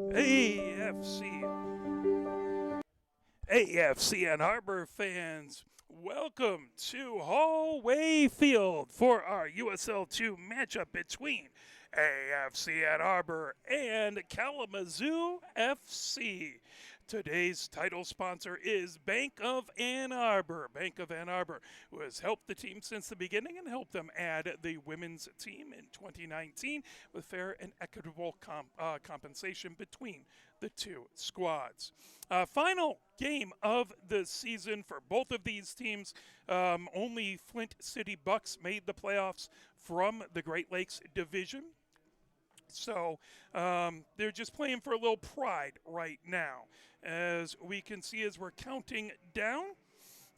AFC AFC Ann Arbor fans, welcome to Hallway Field for our USL2 matchup between AFC Ann Arbor and Kalamazoo FC. Today's title sponsor is Bank of Ann Arbor. Bank of Ann Arbor, who has helped the team since the beginning and helped them add the women's team in 2019 with fair and equitable compensation between the two squads. Final game of the season for both of these teams. Only Flint City Bucks made the playoffs from the Great Lakes Division. So they're just playing for a little pride right now. As we can see as we're counting down,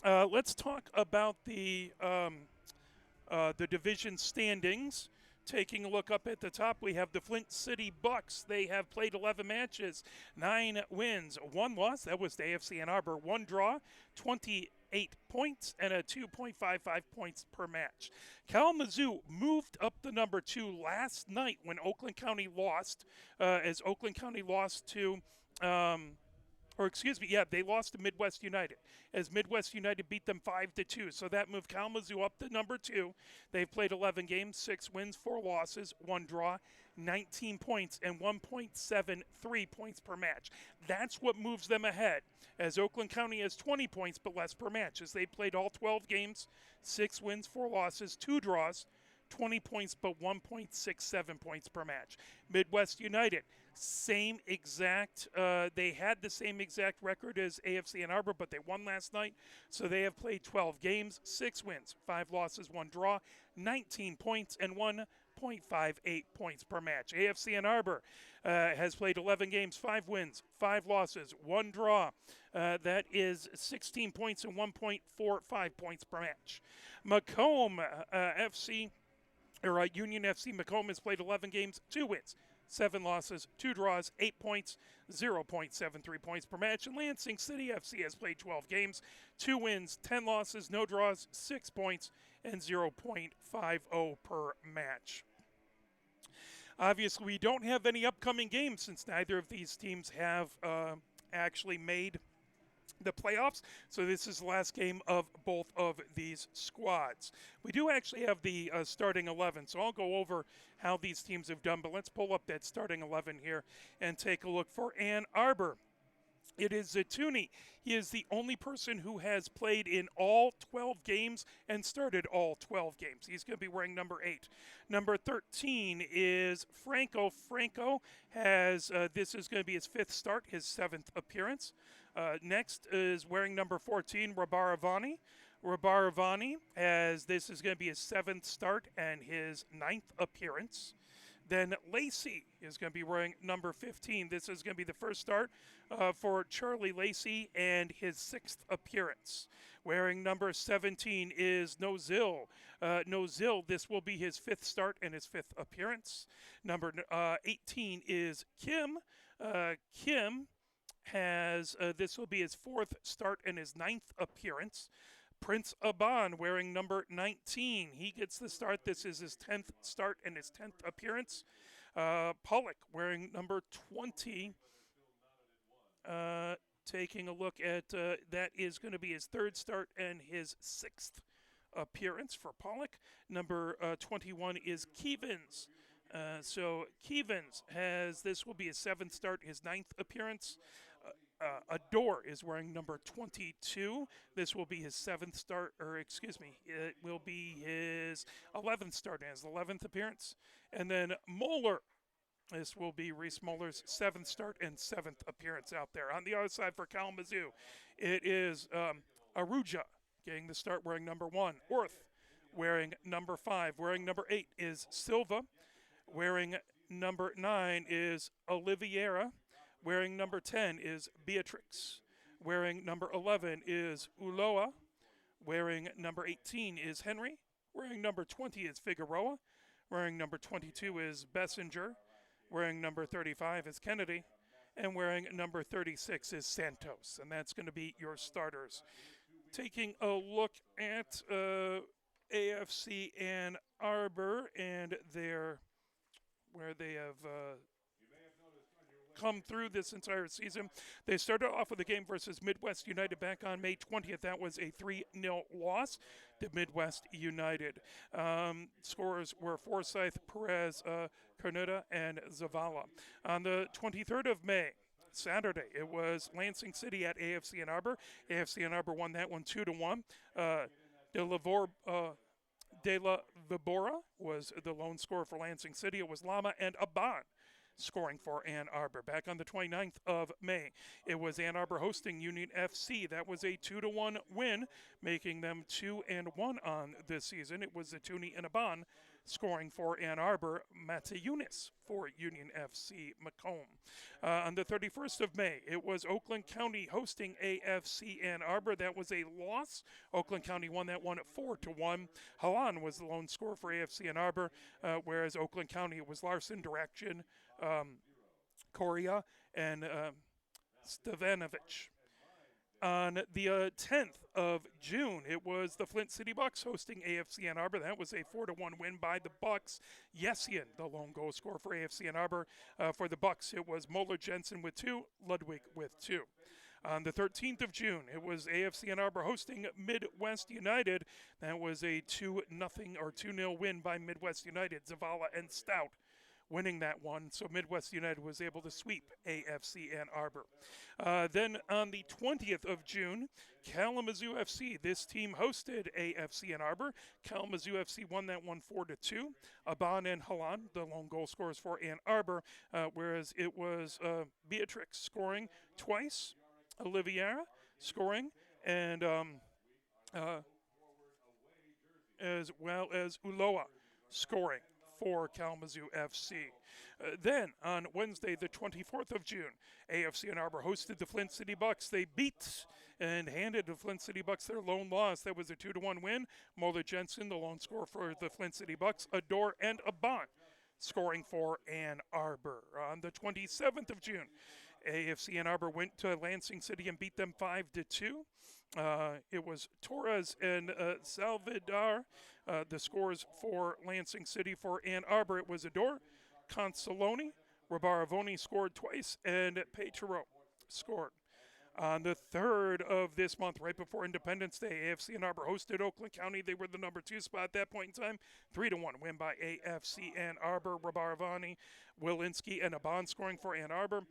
let's talk about the division standings. Taking a look up at the top, we have the Flint City Bucks. They have played 11 matches, 9 wins, 1 loss. That was the AFC Ann Arbor. 1 draw, 28 points, and a 2.55 points per match. Kalamazoo moved up the number 2 last night when Oakland County lost, as Oakland County lost to... they lost to Midwest United, as Midwest United beat them 5-2. So that moved Kalamazoo up to number 2. They've played 11 games, 6 wins, 4 losses, 1 draw, 19 points, and 1.73 points per match. That's what moves them ahead, as Oakland County has 20 points but less per match, as they played all 12 games, 6 wins, 4 losses, 2 draws, 20 points, but 1.67 points per match. Midwest United, same exact, they had the same exact record as AFC Ann Arbor, but they won last night. So they have played 12 games, 6 wins, 5 losses, 1 draw, 19 points, and 1.58 points per match. AFC Ann Arbor has played 11 games, 5 wins, 5 losses, 1 draw. That is 16 points and 1.45 points per match. Macomb FC, or Union FC Macomb, has played 11 games, 2 wins, 7 losses, 2 draws, 8 points, 0.73 points per match. And Lansing City FC has played 12 games, 2 wins, 10 losses, no draws, 6 points, and 0.50 per match. Obviously, we don't have any upcoming games since neither of these teams have actually made the playoffs, so this is the last game of both of these squads. We do actually have the starting 11, so I'll go over how these teams have done, but let's pull up that starting 11 here and take a look for Ann Arbor. It is Zatuni. He is the only person who has played in all 12 games and started all 12 games. He's going to be wearing number 8. Number 13 is Franco. Franco has, this is going to be his 5th start, his 7th appearance. Next is wearing number 14, Rabaravani. Rabaravani, as this is going to be his 7th start and his 9th appearance. Then Lacey is going to be wearing number 15. This is going to be the first start for Charlie Lacey and his 6th appearance. Wearing number 17 is Nozil. Nozil, this will be his 5th start and his 5th appearance. Number 18 is Kim. Kim has, this will be his 4th start and his 9th appearance. Prince Aban wearing number 19. He gets the start. This is his 10th start and his 10th appearance. Pollock wearing number 20. Taking a look at that is going to be his 3rd start and his 6th appearance for Pollock. Number 21 is Kevins. So Kevins has, this will be his 7th start, his 9th appearance. Adore is wearing number 22. This will be his 7th start, or excuse me, it will be his 11th start and his 11th appearance. And then Moeller, this will be Reese Muller's 7th start and 7th appearance out there. On the other side for Kalamazoo, it is Aruja getting the start wearing number 1. Orth wearing number 5. Wearing number 8 is Silva. Wearing number 9 is Oliveira. Wearing number 10 is Beatrix. Wearing number 11 is Uloa. Wearing number 18 is Henry. Wearing number 20 is Figueroa. Wearing number 22 is Bessinger. Wearing number 35 is Kennedy. And wearing number 36 is Santos. And that's going to be your starters. Taking a look at AFC Ann Arbor and their, where they have come through this entire season. They started off with a game versus Midwest United back on May 20th. That was a 3-0 loss to Midwest United. Scorers were Forsyth, Perez, Carnuta, and Zavala. On the 23rd of May, Saturday, it was Lansing City at AFC Ann Arbor. AFC Ann Arbor won that one 2-1. De La Vibora was the lone scorer for Lansing City. It was Lama and Aban scoring for Ann Arbor. Back on the 29th of May, it was Ann Arbor hosting Union FC. That was a 2-1 win, making them 2-1 on this season. It was Zatuni and Aban scoring for Ann Arbor, Mateunis for Union FC Macomb. On the 31st of May, it was Oakland County hosting AFC Ann Arbor. That was a loss. Oakland County won that one 4-1. Halan was the lone scorer for AFC Ann Arbor, whereas Oakland County, it was Larson, Direction, Korea, and Stevanovic. On the 10th of June, it was the Flint City Bucks hosting AFC Ann Arbor. That was a 4-1 win by the Bucks. Yessian, the lone goal scorer for AFC Ann Arbor. For the Bucks, it was Moeller Jensen with 2, Ludwig with 2. On the 13th of June, it was AFC Ann Arbor hosting Midwest United. That was a 2-0 or 2-0 win by Midwest United. Zavala and Stout winning that one, so Midwest United was able to sweep AFC Ann Arbor. Then on the 20th of June, Kalamazoo FC, this team hosted AFC Ann Arbor. Kalamazoo FC won that one 4-2. Aban and Halan, the lone goal scorers for Ann Arbor, whereas it was Beatrix scoring twice, Oliviera scoring, and as well as Uloa scoring for Kalamazoo FC. Then, on Wednesday, the 24th of June, AFC Ann Arbor hosted the Flint City Bucks. They beat and handed the Flint City Bucks their lone loss. That was a 2-1 win. Moeller Jensen, the lone scorer for the Flint City Bucks. Adore and Aban scoring for Ann Arbor. On the 27th of June, AFC Ann Arbor went to Lansing City and beat them 5-2. It was Torres and Salvador, the scores for Lansing City. For Ann Arbor, it was Adore, Consoloni, Rabaravoni scored twice, and Petro scored. On the 3rd of this month, right before Independence Day, AFC Ann Arbor hosted Oakland County. They were the number 2 spot at that point in time. 3-1 win by AFC Ann Arbor. Rabaravani, Wilinski, and Aban scoring for Ann Arbor.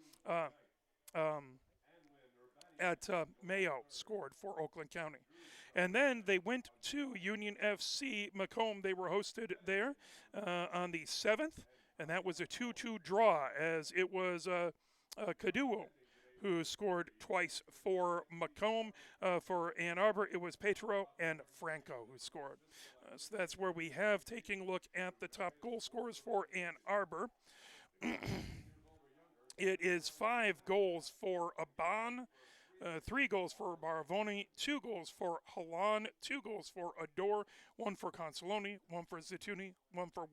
Mayo scored for Oakland County. And then they went to Union FC Macomb. They were hosted there on the 7th, and that was a 2-2 draw, as it was Kaduo who scored twice for Macomb. For Ann Arbor, it was Petro and Franco who scored. So that's where we have taking a look at the top goal scorers for Ann Arbor. It is 5 goals for Aban, 3 goals for Baravoni, 2 goals for Halan, 2 goals for Adore, 1 for Consoloni, 1 for Zatuni, 1 for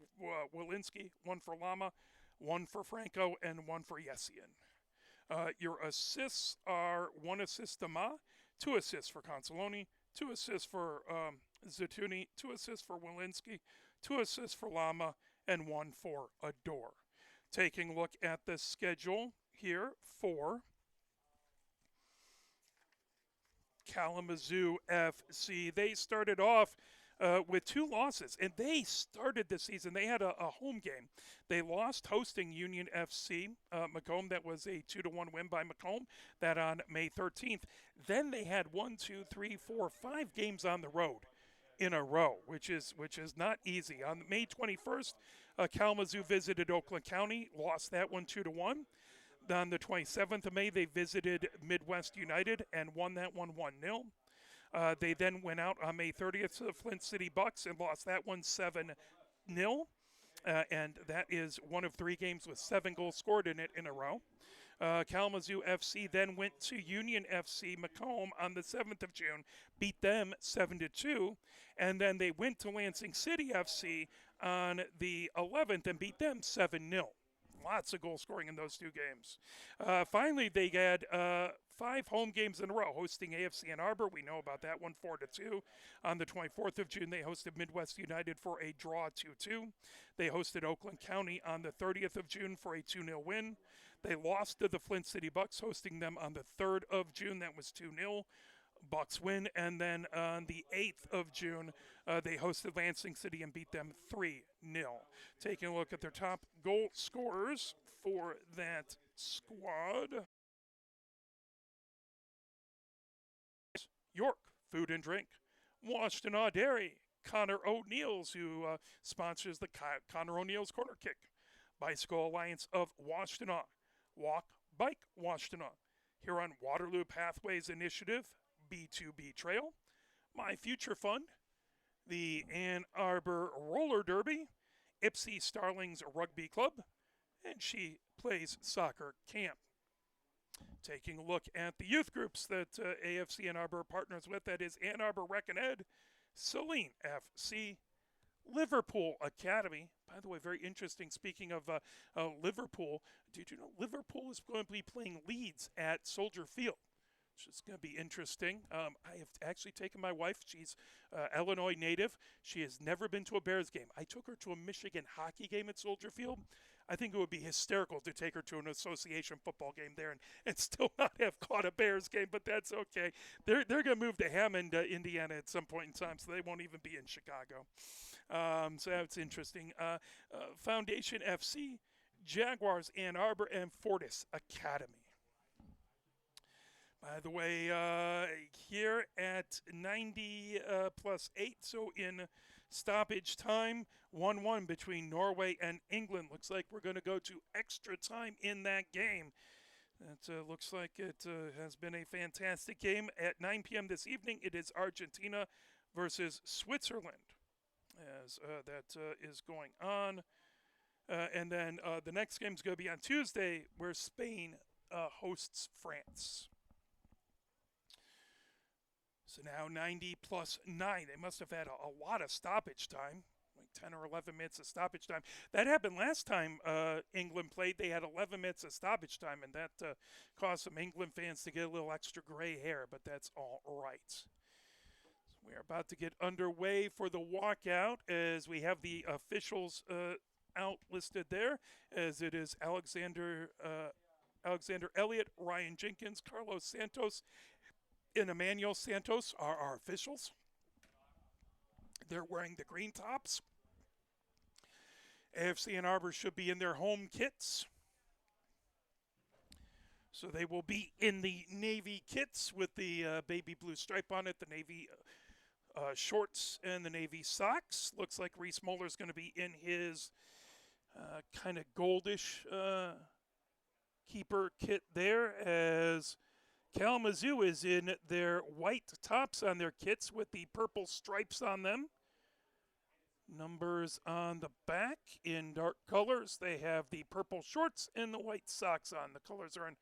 Wilinski, 1 for Lama, 1 for Franco, and 1 for Yessian. Your assists are 1 assist to Ma, 2 assists for Consoloni, 2 assists for Zatuni, 2 assists for Wilinski, 2 assists for Lama, and 1 for Adore. Taking a look at the schedule here for Kalamazoo FC. They started off with 2 losses, and they started the season. They had a home game. They lost hosting Union FC Macomb. That was a 2-1 win by Macomb. That on May 13th. Then they had 5 games on the road in a row, which is not easy. On May 21st, Kalamazoo visited Oakland County, lost that one 2-1. On the 27th of May, they visited Midwest United and won that one 1-0. They then went out on May 30th to the Flint City Bucks and lost that one 7-0. And that is one of 3 games with 7 goals scored in it in a row. Kalamazoo FC then went to Union FC Macomb on the 7th of June, beat them 7-2, and then they went to Lansing City FC on the 11th and beat them 7-0. Lots of goal scoring in those 2 games. Finally, they had 5 home games in a row, hosting AFC Ann Arbor. We know about that one, 4-2. On the 24th of June, they hosted Midwest United for a draw, 2-2. They hosted Oakland County on the 30th of June for a 2-0 win. They lost to the Flint City Bucks, hosting them on the 3rd of June. That was 2-0. Bucks win. And then on the 8th of June, they hosted Lansing City and beat them 3-0. Taking a look at their top goal scorers for that squad. York Food and Drink, Washtenaw Dairy, Connor O'Neill's, who sponsors the Connor O'Neill's Corner Kick, Bicycle Alliance of Washtenaw, Walk Bike Washtenaw, Huron Waterloo Pathways Initiative, B2B Trail, My Future Fund, the Ann Arbor Roller Derby, Ipsy Starlings Rugby Club, and She Plays Soccer Camp. Taking a look at the youth groups that AFC Ann Arbor partners with, that is Ann Arbor Rec and Ed, Saline FC, Liverpool Academy. By the way, very interesting. Speaking of Liverpool, did you know Liverpool is going to be playing Leeds at Soldier Field? Which is going to be interesting. I have actually taken my wife. She's Illinois native. She has never been to a Bears game. I took her to a Michigan hockey game at Soldier Field. I think it would be hysterical to take her to an association football game there and still not have caught a Bears game, but that's okay. They're going to move to Hammond, Indiana at some point in time, so they won't even be in Chicago. So that's interesting. Foundation FC, Jaguars Ann Arbor, and Fortis Academy. By the way, here at 90 plus 8, so in stoppage time, 1-1 between Norway and England. Looks like we're going to go to extra time in that game. It looks like it has been a fantastic game. At 9 p.m. this evening, it is Argentina versus Switzerland as that is going on. And then the next game is going to be on Tuesday, where Spain hosts France. So now 90 plus 9. They must have had a lot of stoppage time, like 10 or 11 minutes of stoppage time. That happened last time England played. They had 11 minutes of stoppage time, and that caused some England fans to get a little extra gray hair, but that's all right. So we are about to get underway for the walkout as we have the officials out listed there, as it is Alexander Elliott, Ryan Jenkins, Carlos Santos, and Emmanuel Santos are our officials. They're wearing the green tops. AFC Ann Arbor should be in their home kits. So they will be in the navy kits with the baby blue stripe on it, the navy shorts, and the navy socks. Looks like Reese Moeller's going to be in his kind of goldish keeper kit there, as Kalamazoo is in their white tops on their kits with the purple stripes on them. Numbers on the back in dark colors. They have the purple shorts and the white socks on. The colors are in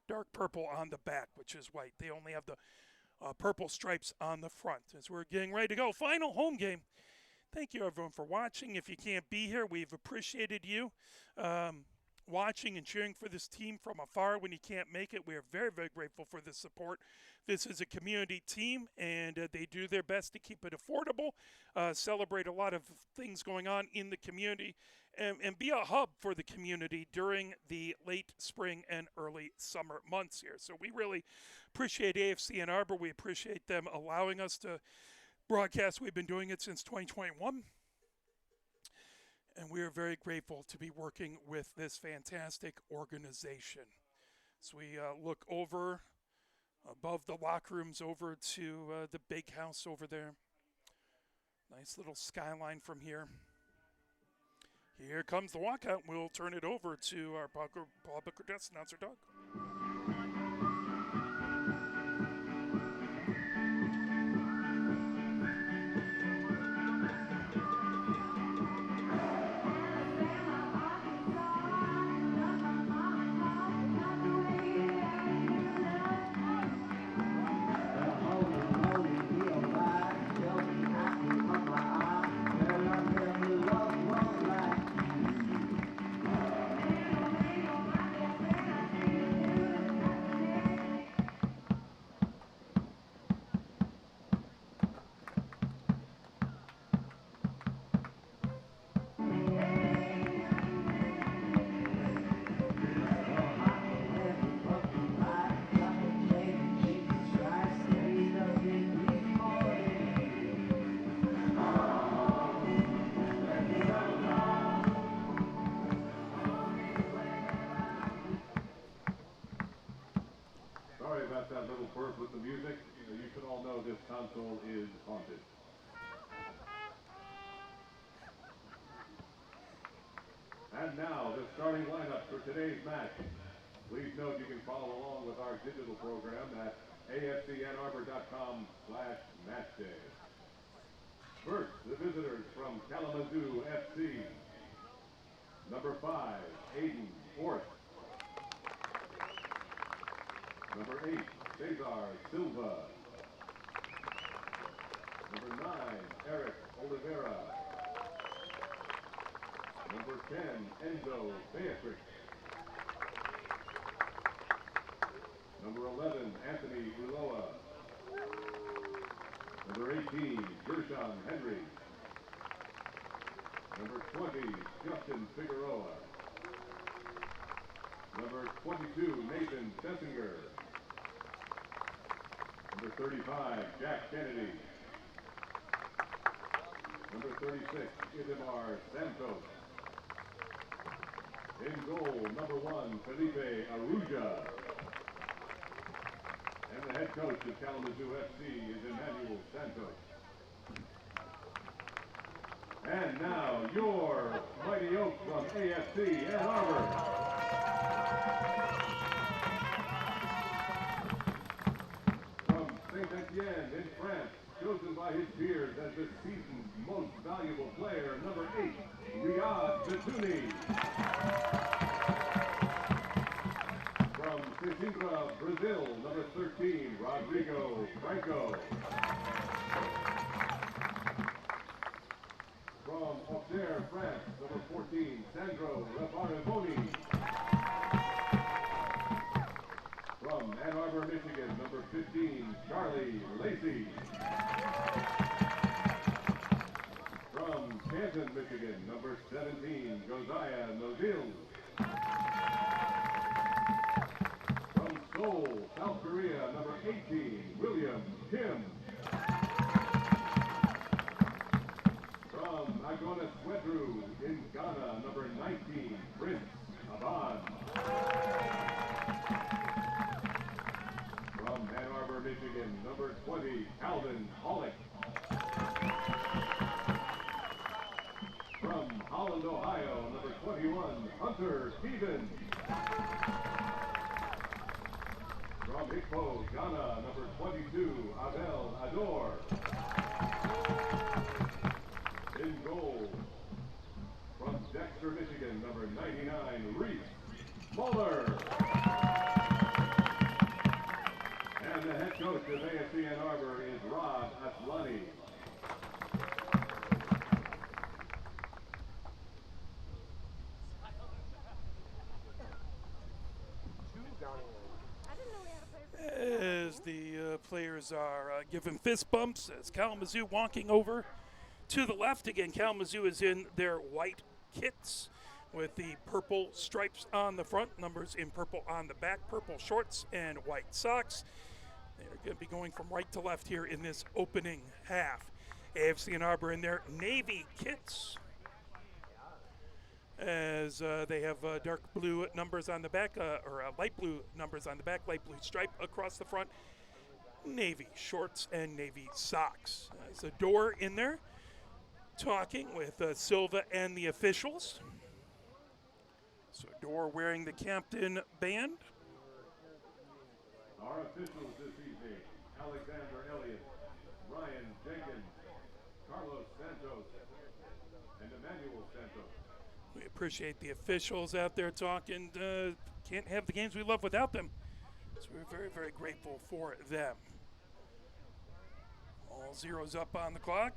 dark purple on the back, which is white. They only have the purple stripes on the front. As we're getting ready to go, final home game. Thank you, everyone, for watching. If you can't be here, we've appreciated you watching and cheering for this team from afar when you can't make it. We are very, very grateful for the support. This is a community team, and they do their best to keep it affordable, celebrate a lot of things going on in the community, and be a hub for the community during the late spring and early summer months here. So we really appreciate AFC Ann Arbor. We appreciate them allowing us to broadcast. We've been doing it since 2021. And we are very grateful to be working with this fantastic organization. So we look over, above the locker rooms, over to the big house over there. Nice little skyline from here. Here comes the walkout. We'll turn it over to our public address announcer, Doug. this console is haunted. And now, the starting lineup for today's match. Please note you can follow along with our digital program at afcannarbor.com/matchday. First, the visitors from Kalamazoo FC. Number 5, Aiden Orth. Number 8, Cesar Silva. Number 9, Eric Oliveira. Number 10, Enzo Beatrix. Number 11, Anthony Uloa. Number 18, Gershon Henry. Number 20, Justin Figueroa. Number 22, Nathan Sessinger. Number 35, Jack Kennedy. Number 36, Idemar Santos. In goal, number 1, Felipe Aruja. And the head coach of Kalamazoo FC is Emmanuel Santos. And now, your Mighty Oaks from AFC Ann Arbor. From Saint-Etienne in France, chosen by his peers as the season's most valuable player, number 8, Riyad Betouni. From Coimbra, Brazil, number 13, Rodrigo Franco. From Auxerre, France, number 14, Sandro Rabarivoni. From Ann Arbor, Michigan, number 15, Charlie Lacey. From Canton, Michigan, number 17, Josiah Nozil. From Seoul, South Korea, number 18, William Kim. From Agona Swedru in Ghana, number 19, Prince Aban. From Ann Arbor, Michigan, number 20, Calvin Hollick. From Holland, Ohio, number 21, Hunter Stevens. From Ikpo, Ghana, number 22, Abel Ador. In goal, from Dexter, Michigan, number 99, Reese Muller. And the head coach of AFC Ann Arbor is Rod Aslani. As the players are giving fist bumps, as Kalamazoo walking over to the left. Again, Kalamazoo is in their white kits with the purple stripes on the front, numbers in purple on the back, purple shorts and white socks. They're going to be going from right to left here in this opening half. AFC Ann Arbor in their navy kits, as they have dark blue numbers on the back, or light blue numbers on the back, light blue stripe across the front, navy shorts and navy socks. There's a door in there talking with Silva and the officials. So Door wearing the captain band. Our officials this evening, Alexander Elliott, Ryan Jenkins, Carlos Santos, and Emmanuel Santos. We appreciate the officials out there talking. Can't have the games we love without them. So we're very, very grateful for them. All zeros up on the clock.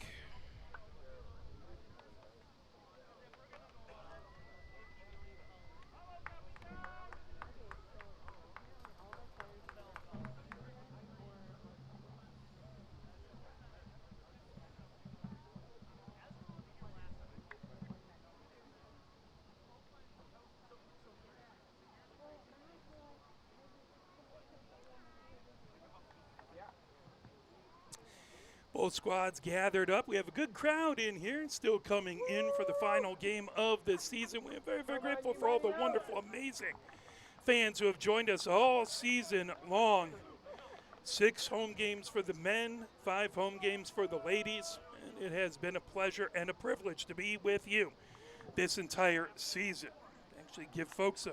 Both squads gathered up. We have a good crowd in here, still coming in for the final game of the season. We're very, very grateful for all the wonderful, amazing fans who have joined us all season long. 6 home games for the men, 5 home games for the ladies. And it has been a pleasure and a privilege to be with you this entire season. Actually give folks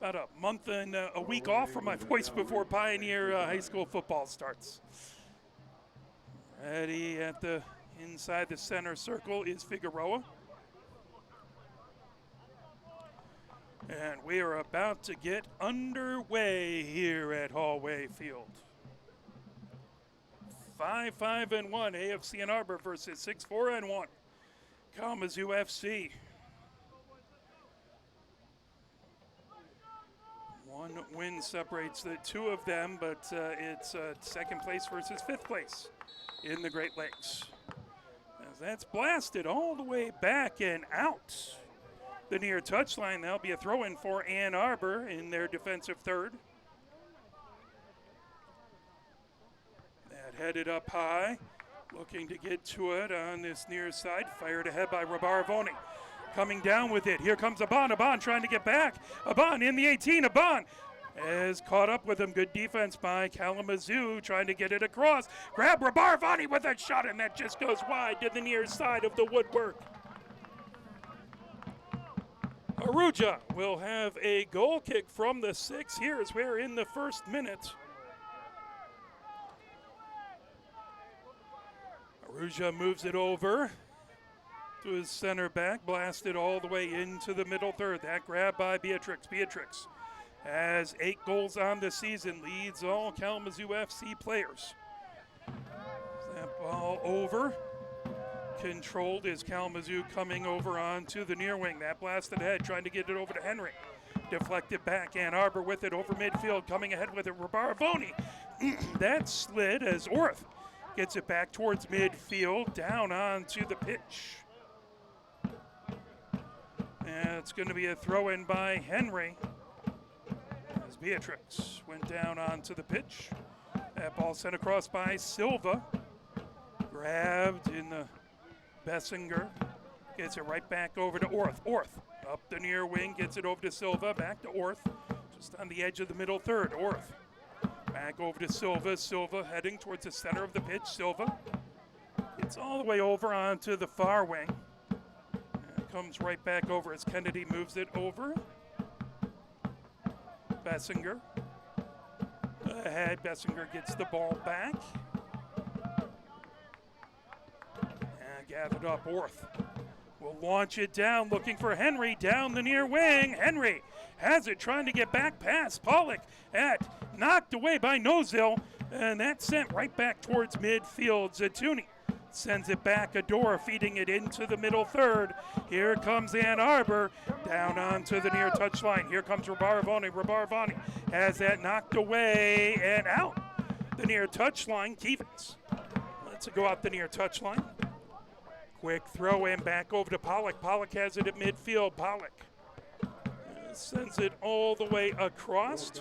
about a month and a week off from my voice before Pioneer High School football starts. Ready at the inside the center circle is Figueroa. And we are about to get underway here at Hallway Field. 5-5-1 AFC Ann Arbor versus 6-4-1 Kalamazoo FC. One win separates the two of them, but it's second place versus 5th place in the Great Lakes. As that's blasted all the way back and out the near touchline. That'll be a throw-in for Ann Arbor in their defensive third. That headed up high, looking to get to it on this near side. Fired ahead by Rabarvoni. Coming down with it. Here comes Aban. Aban trying to get back. Aban in the 18. Aban has caught up with him. Good defense by Kalamazoo, trying to get it across. Grab Rabarvani with a shot, and that just goes wide to the near side of the woodwork. Aruja will have a goal kick from the 6 here as we're in the first minute. Aruja moves it over to his center back, blasted all the way into the middle third. That grab by Beatrix. Beatrix has 8 goals on the season, leads all Kalamazoo FC players. That ball over. Controlled is Kalamazoo coming over onto the near wing. That blasted ahead, trying to get it over to Henry. Deflected back, Ann Arbor with it over midfield, coming ahead with it, Rabarvoni. That slid as Orth gets it back towards midfield, down onto the pitch. And it's going to be a throw-in by Henry as Beatrix went down onto the pitch. That ball sent across by Silva. Grabbed in the Bessinger. Gets it right back over to Orth. Orth up the near wing, gets it over to Silva. Back to Orth. Just on the edge of the middle third. Orth back over to Silva. Silva heading towards the center of the pitch. Silva gets all the way over onto the far wing. Comes right back over as Kennedy moves it over. Bessinger ahead. Bessinger gets the ball back. And gathered up. Orth will launch it down, looking for Henry down the near wing. Henry has it, trying to get back past Pollock. Knocked away by Nozil, and that sent right back towards midfield. Zatuni sends it back, Adora feeding it into the middle third. Here comes Ann Arbor, down onto the near touchline. Here comes Rabarvoni. Rabarvoni has that knocked away and out the near touchline. Kevens lets it go out the near touchline. Quick throw in back over to Pollock. Pollock has it at midfield. Pollock sends it all the way across.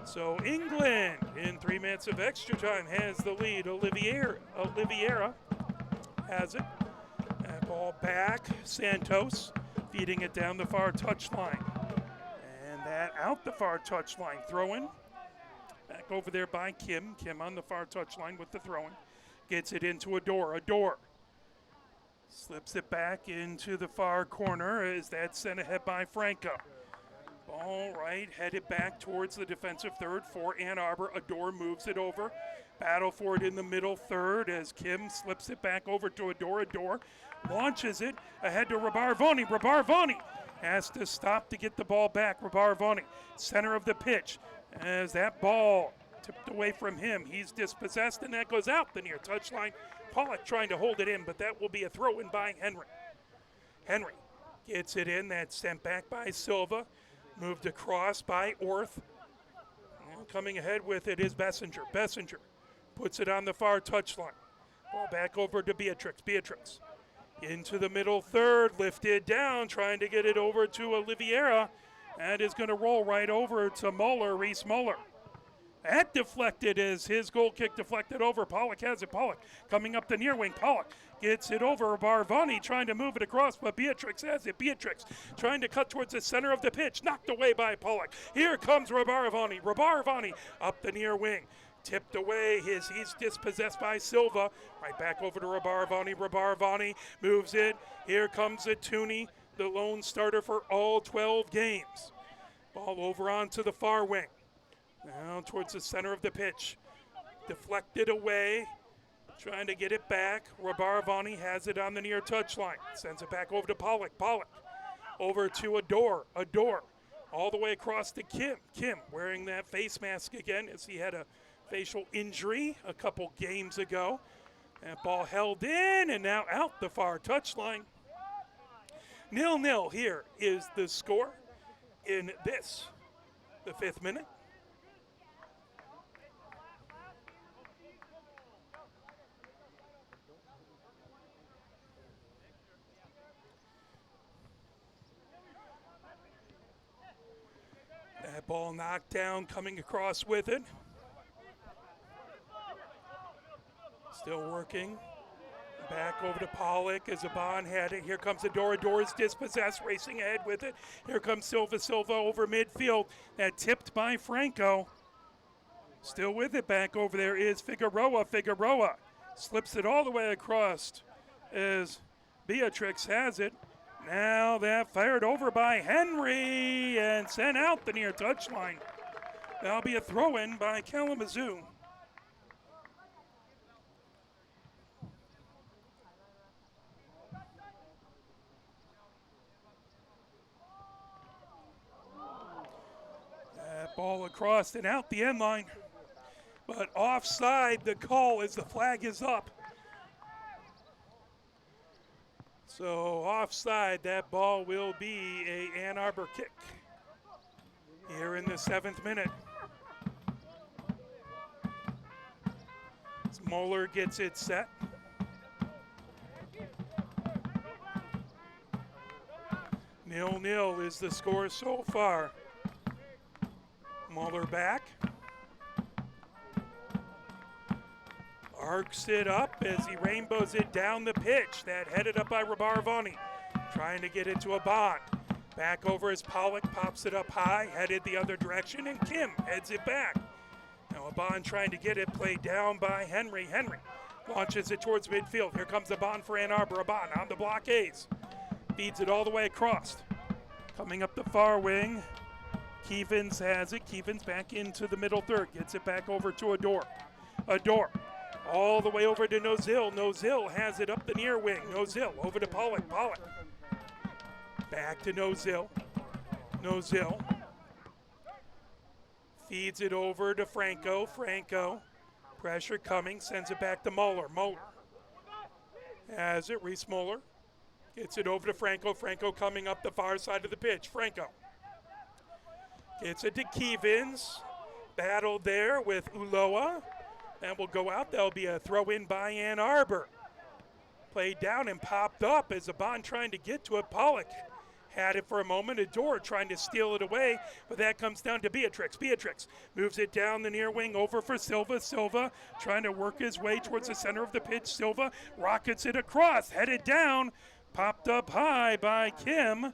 So England, in 3 minutes of extra time, has the lead. Oliveira has it. That ball back. Santos feeding it down the far touchline. And that out the far touchline. Throw-in. Back over there by Kim. Kim on the far touchline with the throw-in. Gets it into Adore. Adore slips it back into the far corner as that's sent ahead by Franco. All right, headed back towards the defensive third for Ann Arbor. Adore moves it over. Battle for it in the middle third as Kim slips it back over to Adore. Adore launches it ahead to Rabarvoni. Rabarvoni has to stop to get the ball back. Rabarvoni, center of the pitch, as that ball tipped away from him. He's dispossessed, and that goes out the near touchline. Pollock trying to hold it in, but that will be a throw-in by Henry. Henry gets it in. That's sent back by Silva. Moved across by Orth. And coming ahead with it is Bessinger. Bessinger puts it on the far touchline. Ball back over to Beatrix. Beatrix into the middle third. Lifted down, trying to get it over to Oliveira. And is going to roll right over to Muller. Reese Muller That deflected as his goal kick deflected over. Pollock has it. Pollock coming up the near wing. Pollock gets it over. Barvani trying to move it across, but Beatrix has it. Beatrix trying to cut towards the center of the pitch. Knocked away by Pollock. Here comes Rabarvani. Rabarvani up the near wing. Tipped away. He's dispossessed by Silva. Right back over to Rabarvani. Rabarvani moves it. Here comes Atuni, the lone starter for all 12 games. Ball over onto the far wing. Now towards the center of the pitch. Deflected away. Trying to get it back. Rabarvani has it on the near touchline. Sends it back over to Pollock. Pollock over to Adore. Adore all the way across to Kim. Kim wearing that face mask again as he had a facial injury a couple games ago. That ball held in and now out the far touchline. 0-0 here is the score in this, the 5th minute. That ball knocked down, coming across with it. Still working. Back over to Pollock as Aban had it. Here comes Adora. Adora's dispossessed, racing ahead with it. Here comes Silva. Silva over midfield. That tipped by Franco. Still with it. Back over there is Figueroa. Figueroa slips it all the way across as Beatrix has it. Now that fired over by Henry and sent out the near touchline. That'll be a throw-in by Kalamazoo. That ball across and out the end line. But offside the call as the flag is up. So offside, that ball will be a Ann Arbor kick here in the 7th minute. As Moeller gets it set. Nil-nil is the score so far. Moeller back. Arcs it up as he rainbows it down the pitch. That headed up by Rabarvani. Trying to get it to Aban. Back over as Pollock pops it up high, headed the other direction, and Kim heads it back. Now Aban trying to get it, played down by Henry. Henry launches it towards midfield. Here comes Aban for Ann Arbor. Aban on the blockades. Feeds it all the way across. Coming up the far wing. Keevins has it. Keevins back into the middle third. Gets it back over to Adore. Adore. All the way over to Nozil. Nozil has it up the near wing. Nozil over to Pollock. Pollock. Back to Nozil. Nozil. Feeds it over to Franco. Franco. Pressure coming. Sends it back to Moeller. Moeller. Has it. Reese Moeller. Gets it over to Franco. Franco coming up the far side of the pitch. Franco. Gets it to Keevins. Battled there with Uloa. That will go out. That'll be a throw-in by Ann Arbor. Played down and popped up as Aban trying to get to it. Pollock had it for a moment. Adore trying to steal it away, but that comes down to Beatrix. Beatrix moves it down the near wing over for Silva. Silva trying to work his way towards the center of the pitch. Silva rockets it across, headed down, popped up high by Kim,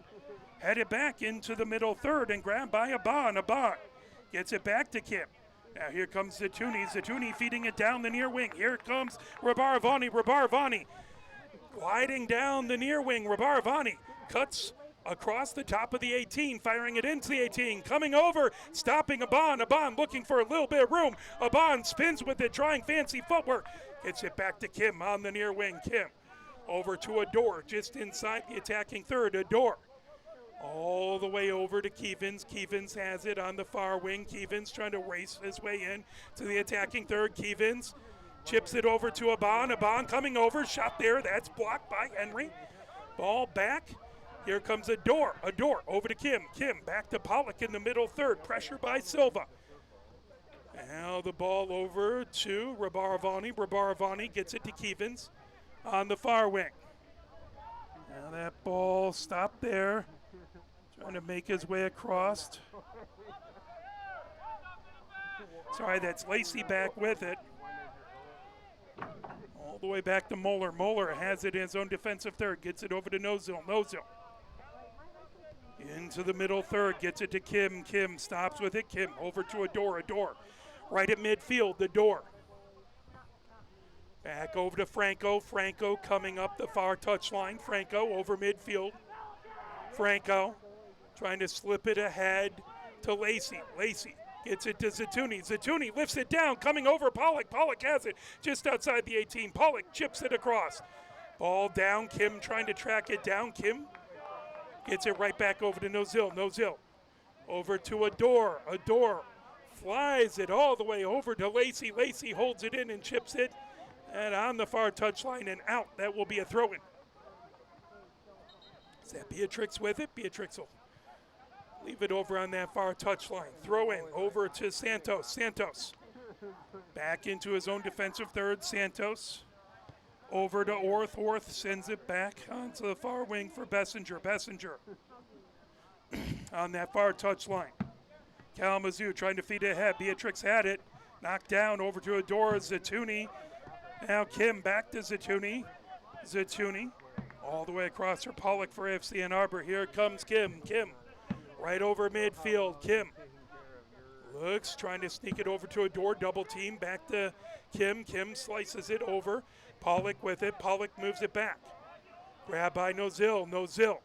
headed back into the middle third and grabbed by Aban. Aban gets it back to Kim. Now here comes Zatuni. Zatuni feeding it down the near wing. Here comes Rabarvani. Rabarvani gliding down the near wing. Rabarvani cuts across the top of the 18, firing it into the 18. Coming over, stopping Aban. Aban looking for a little bit of room. Aban spins with it, trying fancy footwork. Gets it back to Kim on the near wing. Kim over to Adore, just inside the attacking third. Adore. All the way over to Keevins. Keevins has it on the far wing. Keevins trying to race his way in to the attacking third. Keevins chips it over to Aban. Aban coming over. Shot there. That's blocked by Henry. Ball back. Here comes Adore. Adore over to Kim. Kim back to Pollock in the middle third. Pressure by Silva. Now the ball over to Rabarvani. Rabarvani gets it to Keevins on the far wing. Now that ball stopped there. Trying to make his way across. Sorry, that's Lacey back with it. All the way back to Moeller. Moeller has it in his own defensive third. Gets it over to Nozil. Nozil. Into the middle third. Gets it to Kim. Kim stops with it. Kim over to Adore. Adore. Right at midfield. Adore. Back over to Franco. Franco coming up the far touchline. Franco over midfield. Franco trying to slip it ahead to Lacey. Lacey gets it to Zatuni. Zatuni lifts it down, coming over Pollock. Pollock has it just outside the 18. Pollock chips it across. Ball down. Kim trying to track it down. Kim gets it right back over to Nozil. Nozil over to Adore. Adore flies it all the way over to Lacey. Lacey holds it in and chips it. And on the far touchline and out. That will be a throw-in. Is that Beatrix with it? Beatrix will leave it over on that far touchline. Throw in over to Santos. Santos back into his own defensive third. Santos over to Orth. Orth sends it back onto the far wing for Bessinger. Bessinger on that far touchline. Kalamazoo trying to feed it ahead. Beatrix had it. Knocked down over to Adora. Zatuni. Now Kim back to Zatuni. Zatuni all the way across for Pollock for AFC Ann Arbor. Here comes Kim. Kim right over midfield. Kim looks, trying to sneak it over to Adore. Double team. Back to Kim. Kim slices it over. Pollock with it. Pollock moves it back. Grab by Nozil. Nozil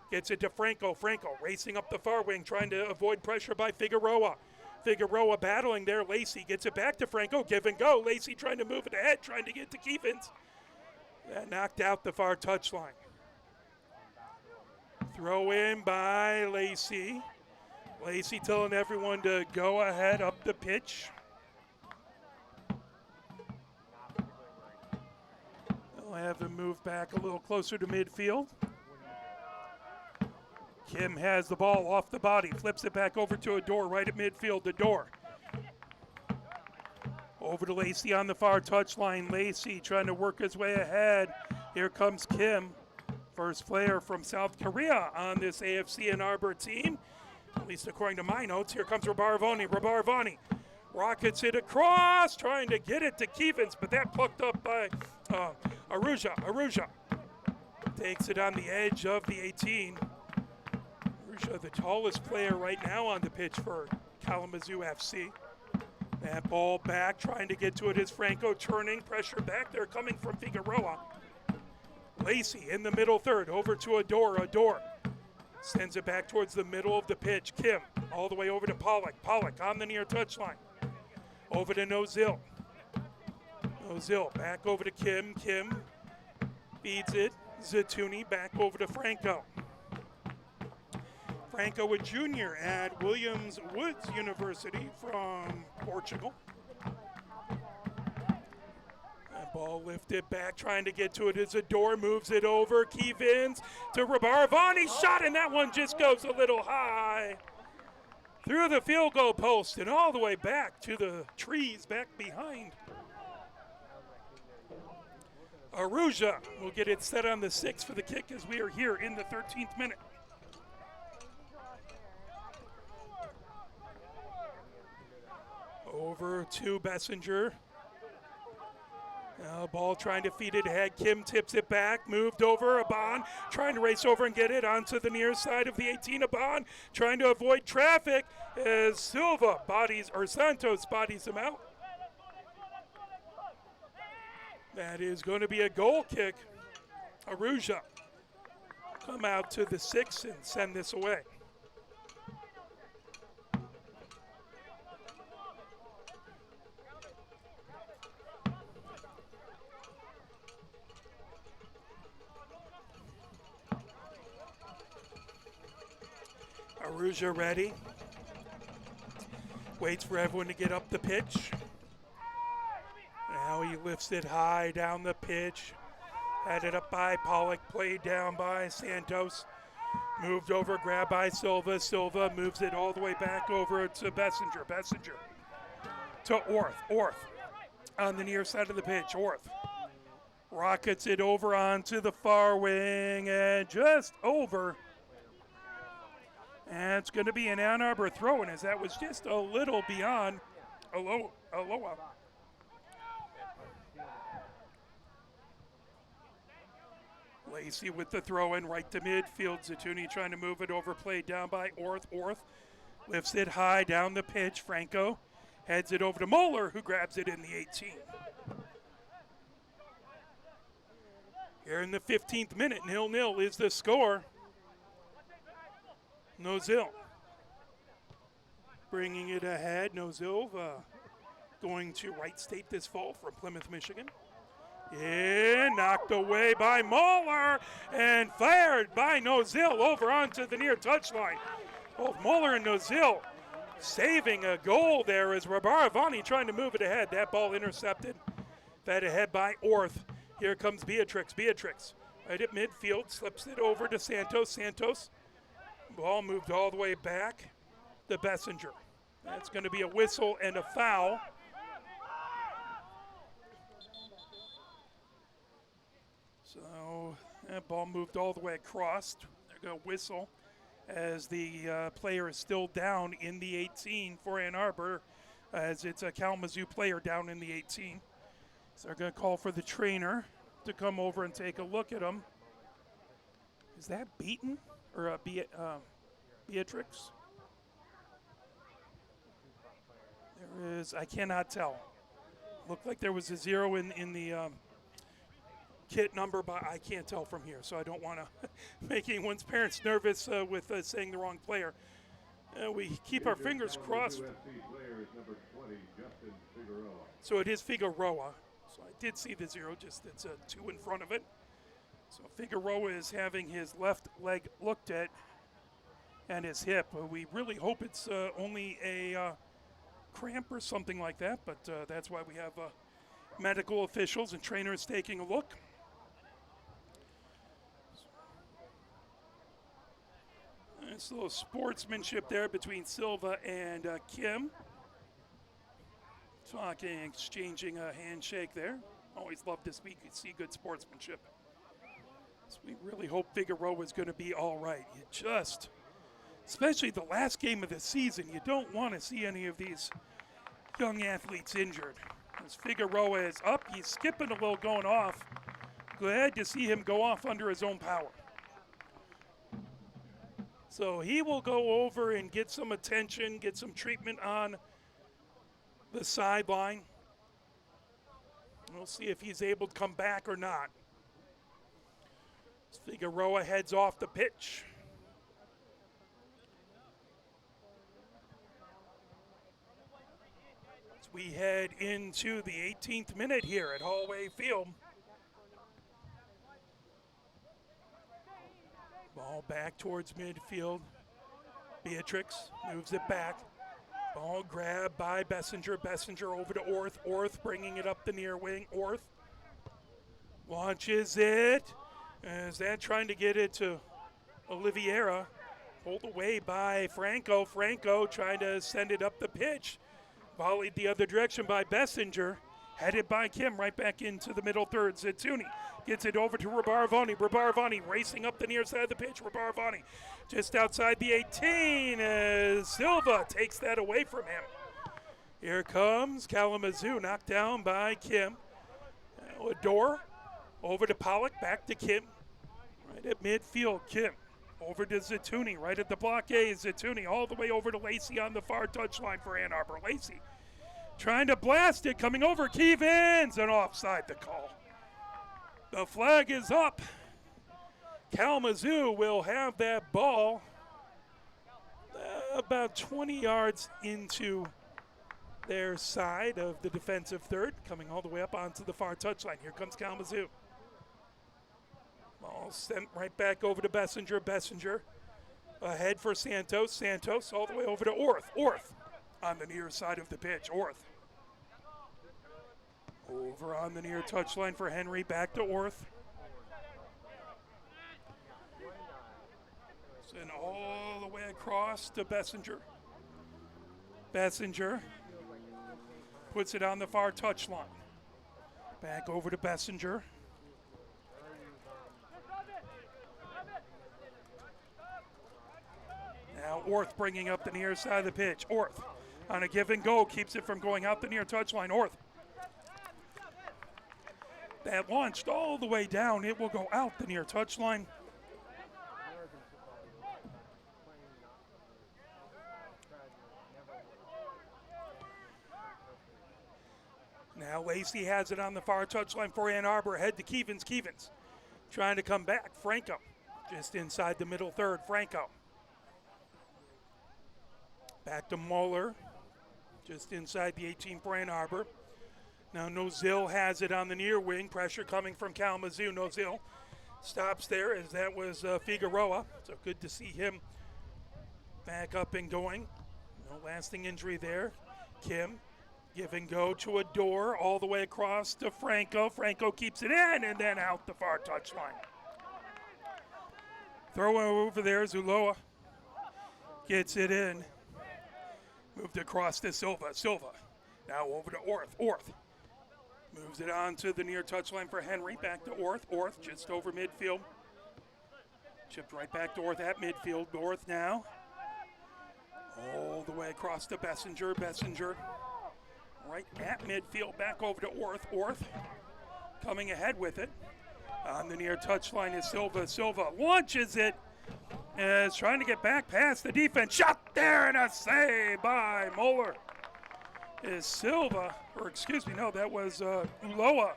gets it to Franco. Franco racing up the far wing, trying to avoid pressure by Figueroa. Figueroa battling there. Lacey gets it back to Franco. Give and go. Lacey trying to move it ahead, trying to get to Keevans. That knocked out the far touchline. Throw in by Lacey. Lacey telling everyone to go ahead up the pitch. They'll have him move back a little closer to midfield. Kim has the ball off the body, flips it back over to Adore right at midfield. Adore over to Lacey on the far touchline. Lacey trying to work his way ahead. Here comes Kim, first player from South Korea on this AFC Ann Arbor team, at least according to my notes. Here comes Rabarvani. Rabarvani rockets it across, trying to get it to Keevans, but that plucked up by Aruja. Aruja takes it on the edge of the 18. Aruja, the tallest player right now on the pitch for Kalamazoo FC. That ball back, trying to get to it is Franco, turning, pressure back there coming from Figueroa. Lacey in the middle third, over to Adore. Adore sends it back towards the middle of the pitch. Kim all the way over to Pollock. Pollock on the near touchline. Over to Nozil. Nozil back over to Kim. Kim feeds it. Zatuni back over to Franco. Franco, a junior at Williams Woods University from Portugal. That ball lifted back, trying to get to it as Adore moves it over. Keevans to Rabarvani, shot, and that one just goes a little high. Through the field goal post and all the way back to the trees back behind. Aruja will get it set on the 6 for the kick as we are here in the 13th minute. Over to Bessinger. Now ball trying to feed it ahead. Kim tips it back. Moved over. Aban trying to race over and get it onto the near side of the 18. Aban trying to avoid traffic as Santos bodies him out. That is going to be a goal kick. Aruja come out to the 6 and send this away. Aruja ready. Waits for everyone to get up the pitch. Now he lifts it high down the pitch. Headed up by Pollock, played down by Santos. Moved over, grabbed by Silva. Silva moves it all the way back over to Bessinger. Bessinger to Orth. Orth on the near side of the pitch. Orth rockets it over onto the far wing and just over. And it's going to be an Ann Arbor throw-in, as that was just a little beyond Aloha. Lacey with the throw in right to midfield. Zatuni trying to move it over, played down by Orth. Orth lifts it high down the pitch. Franco heads it over to Moeller, who grabs it in the 18. Here in the 15th minute, 0-0 is the score. Nozil bringing it ahead. Nozil going to Wright State this fall from Plymouth, Michigan. And knocked away by Moeller and fired by Nozil over onto the near touchline. Both Moeller and Nozil saving a goal there as Rabaravani trying to move it ahead. That ball intercepted. Fed ahead by Orth. Here comes Beatrix. Beatrix right at midfield, slips it over to Santos. Santos, ball moved all the way back to Bessinger. That's going to be a whistle and a foul. So that ball moved all the way across. They're going to whistle as the player is still down in the 18 for Ann Arbor, as it's a Kalamazoo player down in the 18. So they're going to call for the trainer to come over and take a look at him. Is that Beaton or Beatrix? There is, I cannot tell. Looked like there was a 0 in the kit number, but I can't tell from here, so I don't want to make anyone's parents nervous with saying the wrong player. We keep our fingers crossed. So it is Figueroa. So I did see the 0, just it's a 2 in front of it. So Figueroa is having his left leg looked at and his hip. We really hope it's only a cramp or something like that, but that's why we have medical officials and trainers taking a look. Nice little sportsmanship there between Silva and Kim. Talking, exchanging a handshake there. Always love to see good sportsmanship. So we really hope Figueroa is going to be all right. You just, especially the last game of the season, you don't want to see any of these young athletes injured. As Figueroa is up, he's skipping a little going off. Glad to see him go off under his own power. So he will go over and get some attention, get some treatment on the sideline. We'll see if he's able to come back or not. As Figueroa heads off the pitch. As we head into the 18th minute here at Hallway Field. Ball back towards midfield. Beatrix moves it back. Ball grabbed by Bessinger. Bessinger over to Orth. Orth bringing it up the near wing. Orth launches it. Is that trying to get it to Oliveira? Pulled away by Franco. Franco trying to send it up the pitch. Volleyed the other direction by Bessinger. Headed by Kim right back into the middle third. Zatuni gets it over to Rabaravani. Rabaravani racing up the near side of the pitch. Rabaravani just outside the 18 as Silva takes that away from him. Here comes Kalamazoo, knocked down by Kim. Adore over to Pollock, back to Kim. Right at midfield, Kim. Over to Zatuni, right at the blockade. Zatuni all the way over to Lacey on the far touchline for Ann Arbor. Lacey trying to blast it, coming over, Keevans, and offside the call. The flag is up. Kalamazoo will have that ball about 20 yards into their side of the defensive third, coming all the way up onto the far touchline. Here comes Kalamazoo. Ball sent right back over to Bessinger. Bessinger ahead for Santos. Santos all the way over to Orth. Orth on the near side of the pitch. Orth over on the near touchline for Henry. Back to Orth. And all the way across to Bessinger. Bessinger puts it on the far touchline. Back over to Bessinger. Now Orth bringing up the near side of the pitch. Orth on a give and go, keeps it from going out the near touchline. Orth. That launched all the way down. It will go out the near touchline. Now Lacey has it on the far touchline for Ann Arbor. Head to Keevens. Keevens trying to come back. Franco just inside the middle third. Franco. Back to Moeller. Just inside the 18 for Ann Arbor. Now Nozil has it on the near wing. Pressure coming from Kalamazoo. Nozil stops there as that was Figueroa. So good to see him back up and going. No lasting injury there. Kim. Give and go to a door all the way across to Franco. Franco keeps it in and then out the far touchline. Throw over there, Zuloa gets it in. Moved across to Silva. Silva now over to Orth. Orth moves it on to the near touchline for Henry. Back to Orth. Orth just over midfield. Chipped right back to Orth at midfield. Orth now all the way across to Bessinger. Bessinger right at midfield, back over to Orth. Orth coming ahead with it. On the near touchline is Silva. Silva launches it and is trying to get back past the defense. Shot there and a save by Moeller. Is Silva, or excuse me, no, that was Uloa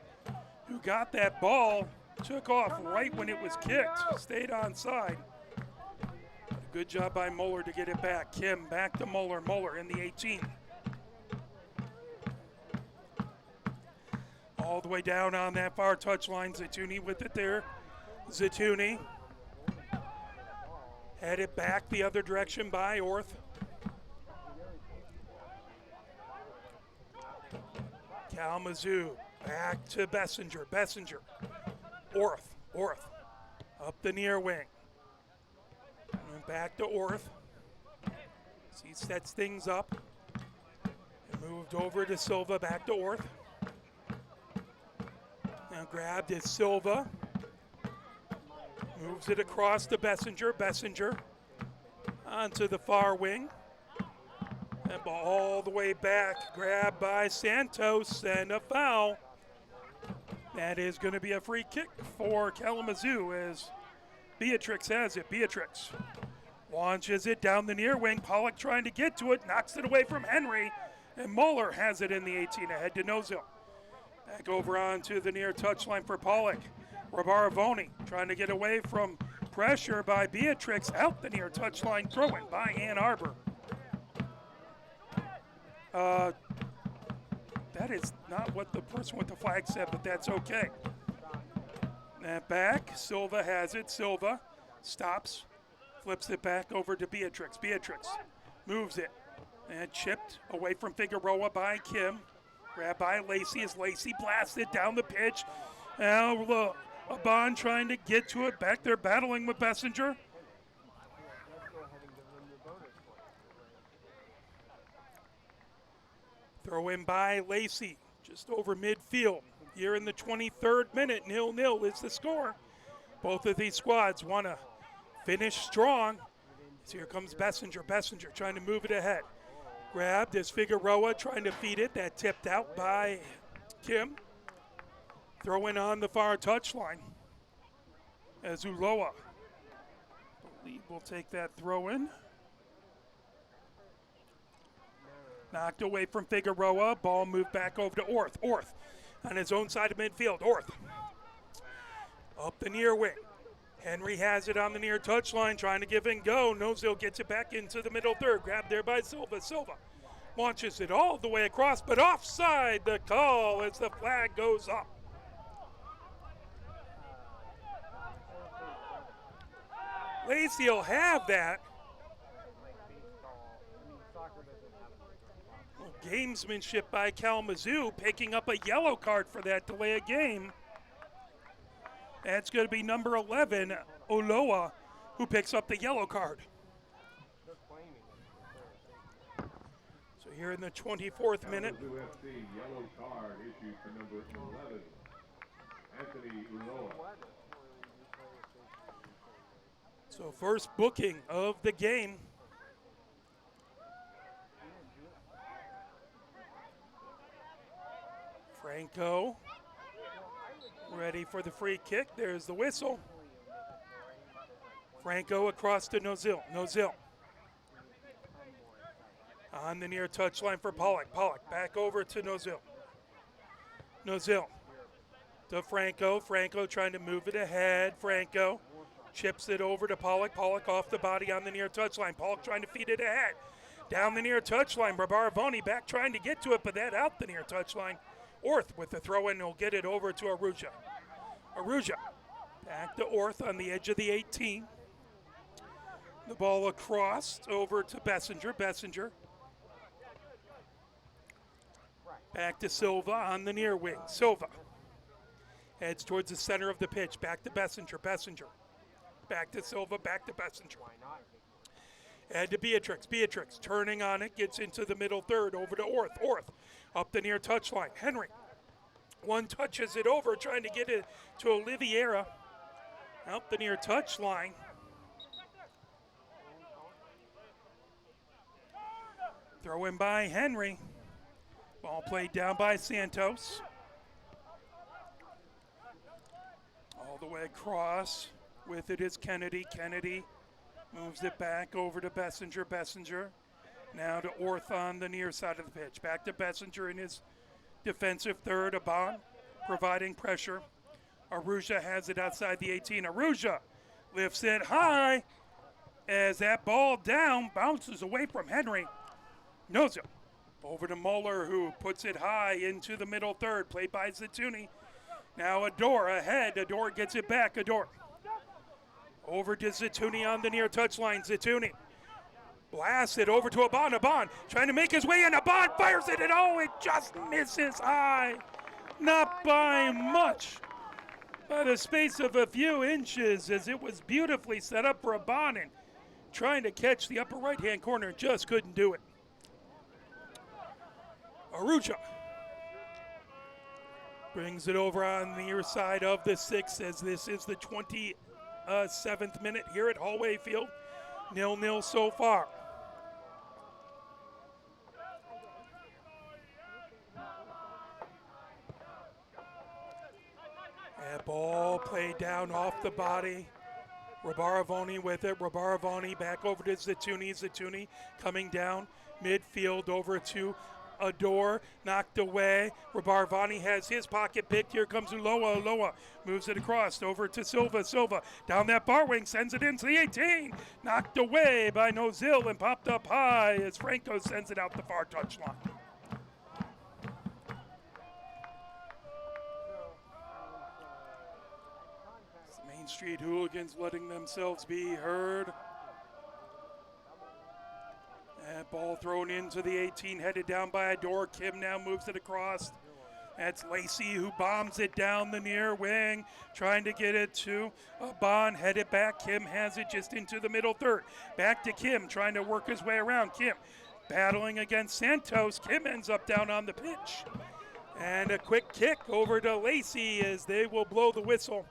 who got that ball. Took off right when it was kicked. Stayed onside. Good job by Moeller to get it back. Kim back to Moeller. Moeller in the 18. All the way down on that far touchline. Zatuni with it there. Zatuni. Headed back the other direction by Orth. Kalamazoo back to Bessinger. Bessinger. Orth. Orth. Up the near wing. And back to Orth. He sets things up. And moved over to Silva. Back to Orth. Now grabbed is Silva. Moves it across to Bessinger. Bessinger onto the far wing. That ball all the way back. Grabbed by Santos and a foul. That is going to be a free kick for Kalamazoo as Beatrix has it. Beatrix launches it down the near wing. Pollock trying to get to it. Knocks it away from Henry. And Moeller has it in the 18 ahead to Nozil. Back over onto the near touchline for Pollock. Rabaravoni trying to get away from pressure by Beatrix. Out the near touchline. Throw in by Ann Arbor. That is not what the person with the flag said, but that's okay. That back. Silva has it. Silva stops. Flips it back over to Beatrix. Beatrix moves it. And chipped away from Figueroa by Kim. Grabbed by Lacey as Lacey blasts it down the pitch. Now Aban trying to get to it. Back there battling with Bessinger. Throw in by Lacey, just over midfield. Here in the 23rd minute, 0-0 is the score. Both of these squads want to finish strong. So here comes Bessinger. Bessinger trying to move it ahead. Grabbed as Figueroa trying to feed it. That tipped out by Kim. Throw in on the far touchline as Uloa. The lead will take that throw in. Knocked away from Figueroa. Ball moved back over to Orth. Orth on his own side of midfield. Orth up the near wing. Henry has it on the near touchline, trying to give and go. Nozil gets it back into the middle third. Grabbed there by Silva. Silva launches it all the way across, but offside the call as the flag goes up. Lacey will have that. Gamesmanship by Kalamazoo, picking up a yellow card for that delay of game. That's going to be number 11, Oloa, who picks up the yellow card. So here in the 24th minute. Kalamazoo FC yellow card issued for number 11, Anthony Uloa. So first booking of the game. Franco ready for the free kick. There's the whistle. Franco across to Nozil. Nozil on the near touchline for Pollock. Pollock back over to Nozil. Nozil to Franco. Franco trying to move it ahead. Franco chips it over to Pollock. Pollock off the body on the near touchline. Pollock trying to feed it ahead. Down the near touchline. Barbaravoni back trying to get to it, but that out the near touchline. Orth with the throw in will get it over to Aruja. Aruja back to Orth on the edge of the 18. The ball across over to Bessinger. Bessinger back to Silva on the near wing. Silva heads towards the center of the pitch. Back to Bessinger. Bessinger back to Silva. Back to Bessinger. And to Beatrix. Beatrix turning on it, gets into the middle third, over to Orth. Orth up the near touchline. Henry. One touches it over, trying to get it to Oliveira. Out the near touchline. Throw in by Henry. Ball played down by Santos. All the way across. With it is Kennedy. Kennedy moves it back over to Bessinger. Bessinger now to Orth on the near side of the pitch. Back to Bessinger in his defensive third. Aban providing pressure. Aruja has it outside the 18. Aruja lifts it high as that ball down bounces away from Henry. Nozil over to Muller, who puts it high into the middle third. Played by Zatuni. Now Ador ahead. Ador gets it back. Ador over to Zatuni on the near touchline. Zatuni blasts it over to Aban. Aban trying to make his way in. Aban fires it, and oh, it just misses high. Not by much, by the space of a few inches, as it was beautifully set up for Aban, and trying to catch the upper right-hand corner, just couldn't do it. Aruja brings it over on the near side of the 6, as this is the 27th minute here at Hallway Field. 0-0 so far. That ball played down off the body. Rabaravoni with it. Rabaravoni back over to Zatuni. Zatuni coming down midfield over to Ador, knocked away. Rabaravani has his pocket picked. Here comes Uloa. Uloa moves it across over to Silva. Silva down that bar wing, sends it into the 18. Knocked away by Nozil and popped up high as Franco sends it out the far touchline. Main Street hooligans letting themselves be heard. That ball thrown into the 18, headed down by Ador. Kim now moves it across. That's Lacey who bombs it down the near wing, trying to get it to Aban, headed back. Kim has it just into the middle third. Back to Kim, trying to work his way around. Kim battling against Santos. Kim ends up down on the pitch. And a quick kick over to Lacey as they will blow the whistle.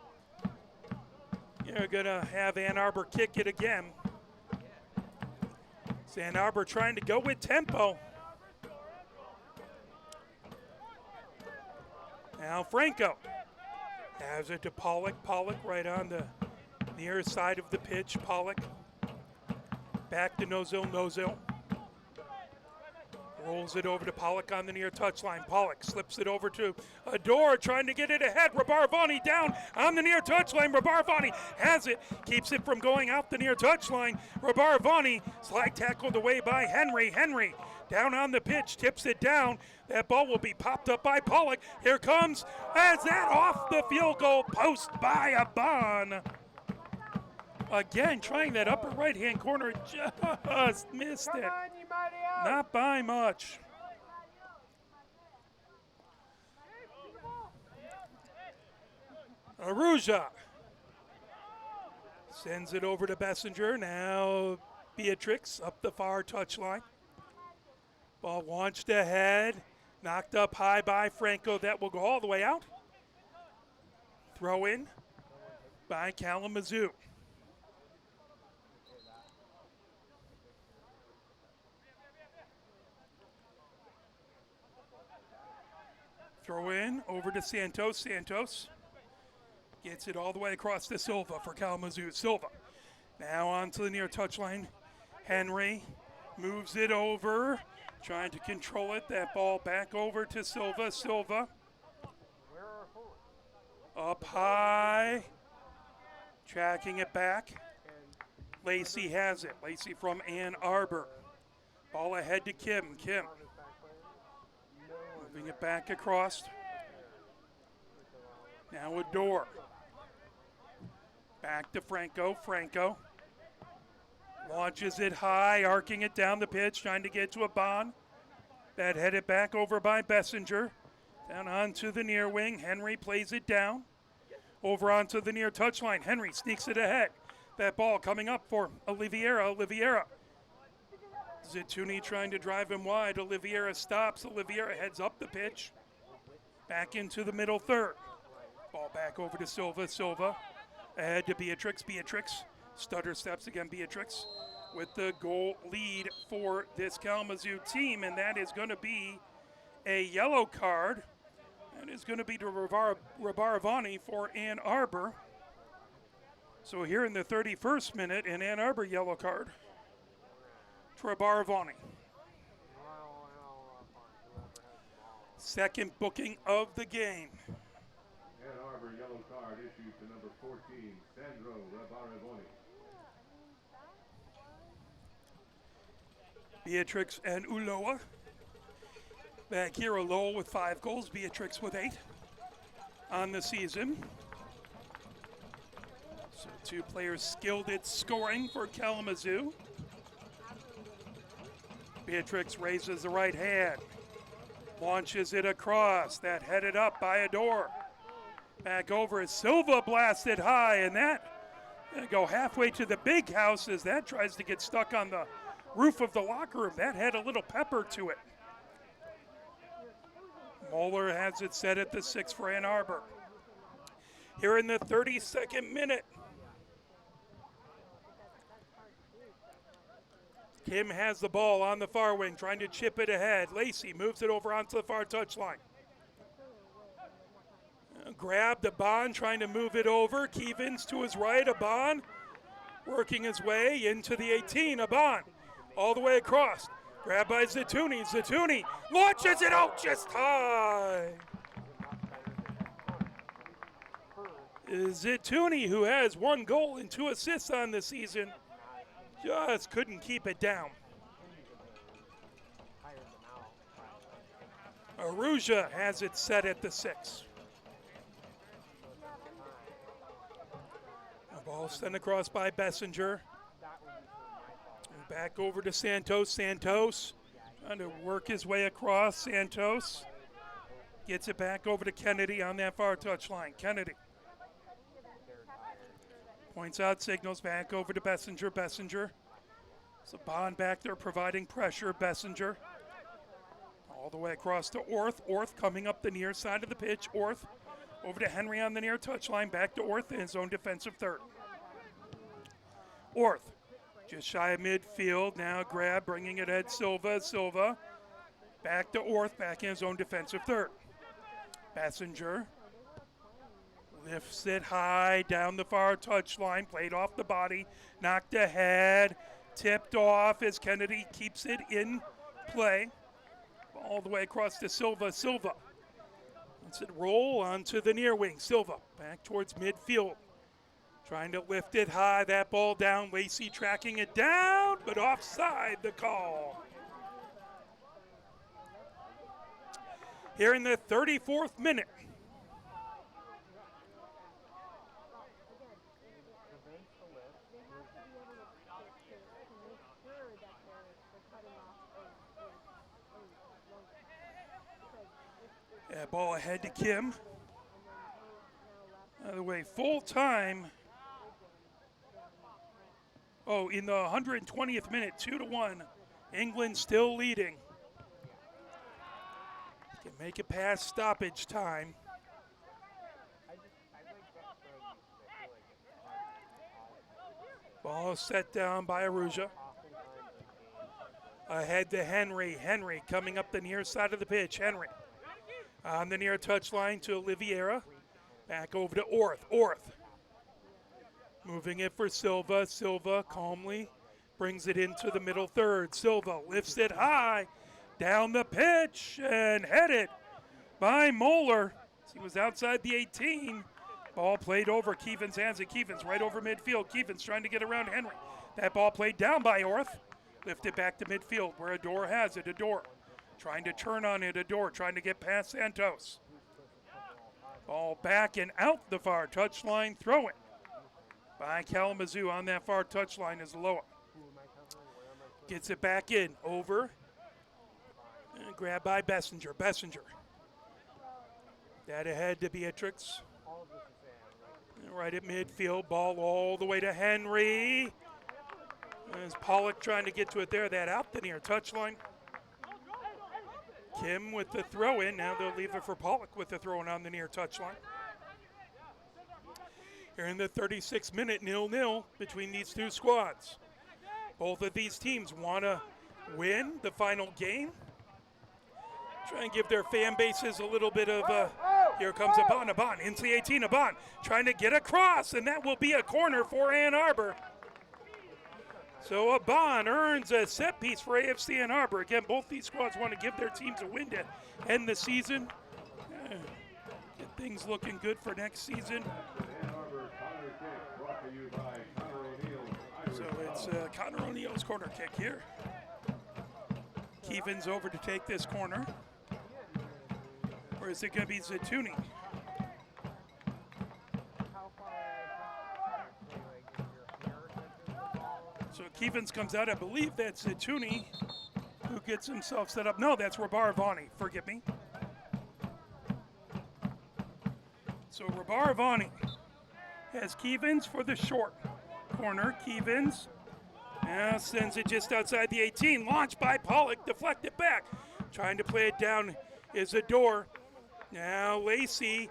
You're going to have Ann Arbor kick it again. Ann Arbor trying to go with tempo. Now Franco has it to Pollock. Pollock right on the near side of the pitch. Pollock back to Nozil. Nozil rolls it over to Pollock on the near touchline. Pollock slips it over to Ador, trying to get it ahead. Rabaravani down on the near touchline. Rabaravani has it, keeps it from going out the near touchline. Rabaravani slide tackled away by Henry. Henry down on the pitch, tips it down. That ball will be popped up by Pollock. Here comes, as that off the field goal post by Aban. Again, trying that upper right-hand corner, just missed it. Not by much. Aruja sends it over to Bessinger. Now Beatrix up the far touchline. Ball launched ahead, knocked up high by Franco. That will go all the way out. Throw in by Kalamazoo. Throw in over to Santos. Santos gets it all the way across to Silva for Kalamazoo. Silva now onto the near touchline. Henry moves it over, trying to control it. That ball back over to Silva. Silva up high, tracking it back. Lacey has it. Lacey from Ann Arbor. Ball ahead to Kim. Kim moving it back across. Now Adore. Back to Franco. Franco launches it high, arcing it down the pitch, trying to get to a Bond. That headed back over by Bessinger. Down onto the near wing. Henry plays it down. Over onto the near touchline. Henry sneaks it ahead. That ball coming up for Oliveira. Oliveira. Zituni trying to drive him wide. Oliveira stops. Oliveira heads up the pitch. Back into the middle third. Ball back over to Silva. Silva ahead to Beatrix. Beatrix stutter steps again. Beatrix with the goal lead for this Kalamazoo team, and that is going to be a yellow card. That is going to be to Rabaravani for Ann Arbor. So here in the 31st minute, an Ann Arbor yellow card to Rabaravani. Second booking of the game. Ann Arbor yellow card issued to number 14, Sandro Rabaravani. Beatrix and Ulloa. Back here, Ulloa with 5 goals, Beatrix with 8 on the season. So 2 players skilled at scoring for Kalamazoo. Beatrix raises the right hand, launches it across, that headed up by Adore. Back over as Silva blasted high, and that go halfway to the big house as that tries to get stuck on the roof of the locker room. That had a little pepper to it. Moeller has it set at the 6 for Ann Arbor. Here in the 32nd minute, Kim has the ball on the far wing, trying to chip it ahead. Lacey moves it over onto the far touchline. Grabbed Aban, trying to move it over. Kevins to his right. Aban working his way into the 18. Aban all the way across. Grabbed by Zituni. Zituni launches it out just high. Zituni, who has 1 goal and 2 assists on the season, just couldn't keep it down. Aruja has it set at the 6. A ball sent across by Bessinger. And back over to Santos. Santos trying to work his way across. Santos gets it back over to Kennedy on that far touchline. Kennedy points out, signals back over to Bessinger. Bessinger. So Bond back there providing pressure. Bessinger all the way across to Orth. Orth coming up the near side of the pitch. Orth over to Henry on the near touchline. Back to Orth in his own defensive third. Orth just shy of midfield. Now grab, bringing it at Silva. Silva back to Orth, back in his own defensive third. Bessinger lifts it high down the far touchline, played off the body, knocked ahead, tipped off as Kennedy keeps it in play. All the way across to Silva. Silva lets it roll onto the near wing. Silva back towards midfield, trying to lift it high. That ball down. Lacey tracking it down, but offside the call. Here in the 34th minute. Yeah, ball ahead to Kim. By the way, full time. Oh, in the 120th minute, 2-1. England still leading. Can make it past stoppage time. Ball set down by Aruja. Ahead to Henry. Henry coming up the near side of the pitch. Henry On the near touchline to Oliveira. Back over to Orth. Orth. Moving it for Silva. Silva calmly brings it into the middle third. Silva lifts it high. Down the pitch and headed by Moeller. He was outside the 18. Ball played over Keevan's hands, and Keevan's right over midfield. Keevan's trying to get around Henry. That ball played down by Orth. Lifted back to midfield where Adore has it. Adore trying to turn on it. Adore trying to get past Santos. Ball back and out the far touchline. Throw it by Kalamazoo on that far touchline is Loa. Gets it back in. Over. And grabbed by Bessinger. Bessinger. That ahead to Beatrix. Right at midfield. Ball all the way to Henry. As Pollock trying to get to it there. That out the near touchline. Kim with the throw in. Now they'll leave it for Pollock with the throw in on the near touchline. Here in the 36th minute, 0-0 between these two squads. Both of these teams want to win the final game. Try and give their fan bases a little bit of, here comes Aban, Aban into the 18, Aban trying to get across, and that will be a corner for Ann Arbor. So Aban earns a set piece for AFC Ann Arbor. Again, both these squads want to give their teams a win to end the season. Get things looking good for next season. So it's Connor O'Neill's corner kick here. Keevan's over to take this corner. Or is it going to be Zatuni? So Keevans comes out. I believe that's Zatuni who gets himself set up. No, that's Rabaravani. Forgive me. So Rabaravani has Keevans for the short corner. Keevans now sends it just outside the 18. Launched by Pollock. Deflected back. Trying to play it down is Adore. Now Lacey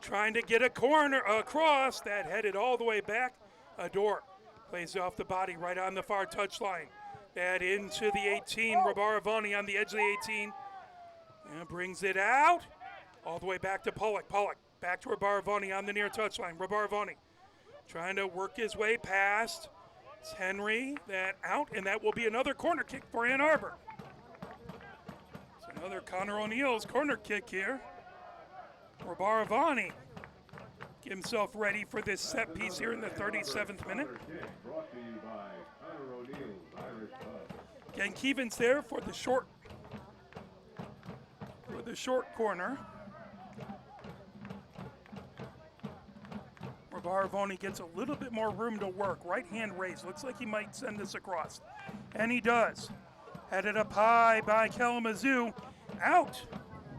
trying to get a corner across. That headed all the way back. Adore plays off the body right on the far touchline. That into the 18. Rabaravani on the edge of the 18. And brings it out. All the way back to Pollock. Pollock back to Rabaravani on the near touchline. Rabaravani trying to work his way past. It's Henry. That out. And that will be another corner kick for Ann Arbor. So another Connor O'Neill's corner kick here. Rabaravani get himself ready for this set piece here in the 37th minute. Again, Keevan's there for the short corner. Rabaravani gets a little bit more room to work. Right hand raised. Looks like he might send this across. And he does. Headed up high by Kalamazoo. Out.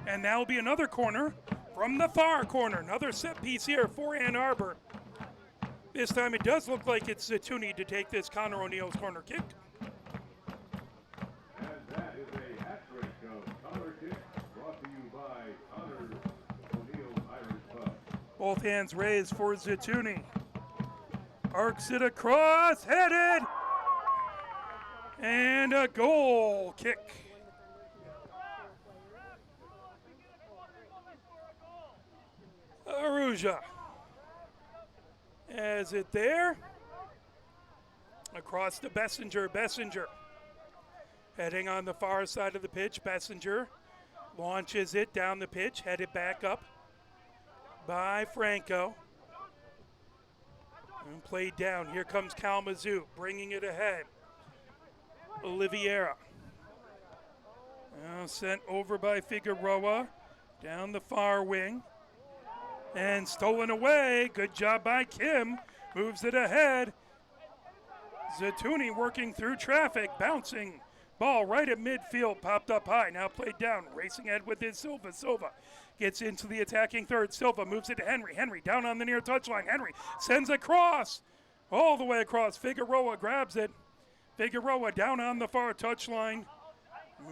And now will be another corner from the far corner. Another set piece here for Ann Arbor. This time it does look like it's Zatuni to take this Connor O'Neill's corner kick. And that is a hat-trick of corner kick brought to you by Connor O'Neill's Irish Pub. Both hands raised for Zatuni. Arcs it across, headed, and a goal kick. Aruja has it there. Across to Bessinger. Bessinger heading on the far side of the pitch. Bessinger launches it down the pitch, headed back up by Franco. And played down. Here comes Kalamazoo, bringing it ahead. Oliveira. Now sent over by Figueroa, down the far wing. And stolen away. Good job by Kim. Moves it ahead. Zatuni working through traffic, bouncing. Ball right at midfield, popped up high, now played down. Racing ahead with his Silva. Silva gets into the attacking third. Silva moves it to Henry. Henry down on the near touchline. Henry sends across, all the way across. Figueroa grabs it. Figueroa down on the far touchline.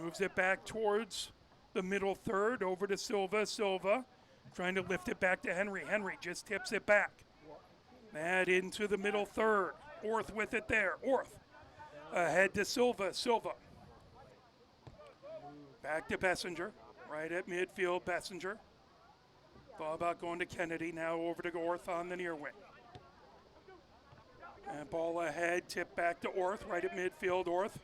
Moves it back towards the middle third, over to Silva. Silva trying to lift it back to Henry. Henry just tips it back. That into the middle third. Orth with it there. Orth ahead to Silva. Silva back to Bessinger. Right at midfield, Bessinger. Thought about going to Kennedy, now over to Orth on the near wing. And ball ahead, tip back to Orth, right at midfield, Orth.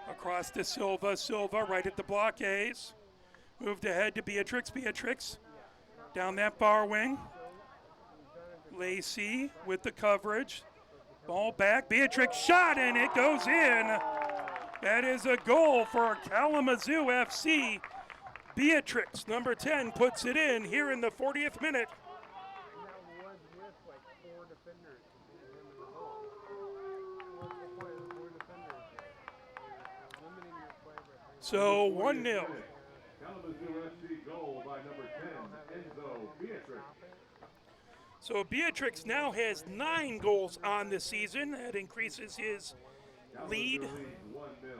Across to Silva, Silva right at the blockades. Moved ahead to Beatrix, Beatrix. Down that far wing. Lacey with the coverage. Ball back, Beatrix shot and it goes in. That is a goal for Kalamazoo FC. Beatrix, number 10, puts it in here in the 40th minute. So 1-0. Kalamazoo FC goal by number 10, Enzo Beatrix. So Beatrix now has 9 goals on the season. That increases his lead. Kalamazoo leads 1-0.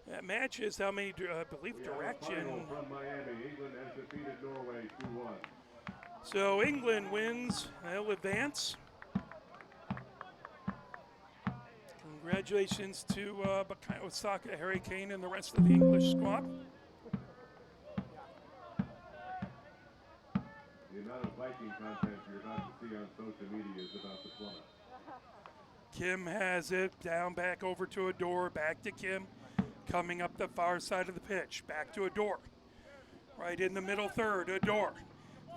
That matches how many, I believe, direction. Final from Miami, England has defeated Norway 2-1. So England wins. They'll advance. Congratulations to Bukayo Osaka, Harry Kane, and the rest of the English squad. The amount of Viking content you're about to see on social media is about to plummet. Kim has it, down back over to Adore, back to Kim. Coming up the far side of the pitch, back to Adore. Right in the middle third, Adore.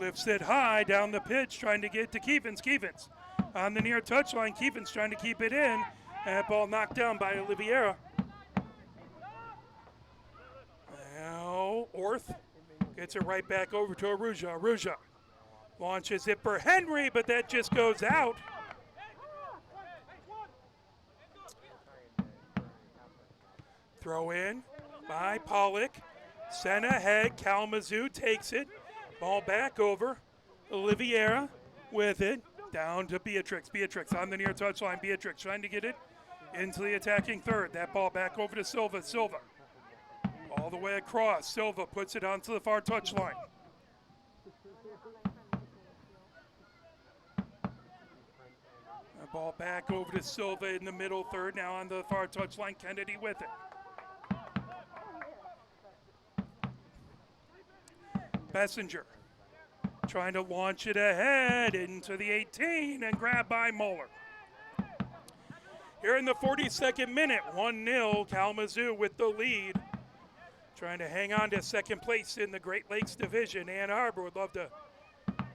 Lifts it high down the pitch, trying to get to Keevins. Keevins on the near touchline. Keevins trying to keep it in. That ball knocked down by Oliveira. Now Orth gets it right back over to Aruja. Aruja launches it for Henry, but that just goes out. Throw in by Pollock. Sent ahead. Kalamazoo takes it. Ball back over. Oliveira with it. Down to Beatrix. Beatrix on the near touchline. Beatrix trying to get it into the attacking third. That ball back over to Silva. Silva all the way across. Silva puts it onto the far touchline. The ball back over to Silva in the middle third. Now on the far touchline. Kennedy with it. Bessinger trying to launch it ahead into the 18 and grabbed by Moeller. Here in the 42nd minute, 1-0, Kalamazoo with the lead. Trying to hang on to second place in the Great Lakes Division. Ann Arbor would love to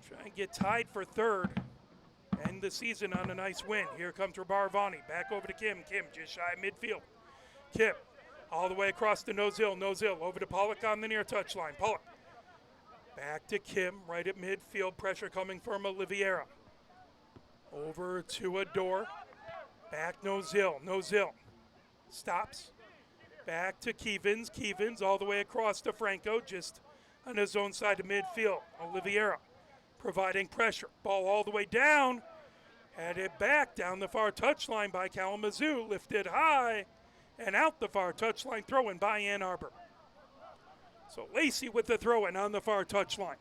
try and get tied for third. End the season on a nice win. Here comes Rabarvani, back over to Kim. Kim just shy of midfield. Kim all the way across to Nozil. Nozil over to Pollock on the near touchline. Pollock back to Kim, right at midfield. Pressure coming from Oliveira. Over to Adore. Back Nozil. Nozil stops. Back to Keevins. Keevins all the way across to Franco, just on his own side of midfield. Oliveira providing pressure. Ball all the way down. Headed back down the far touchline by Kalamazoo. Lifted high and out the far touchline. Throw in by Ann Arbor. So Lacey with the throw-in on the far touchline.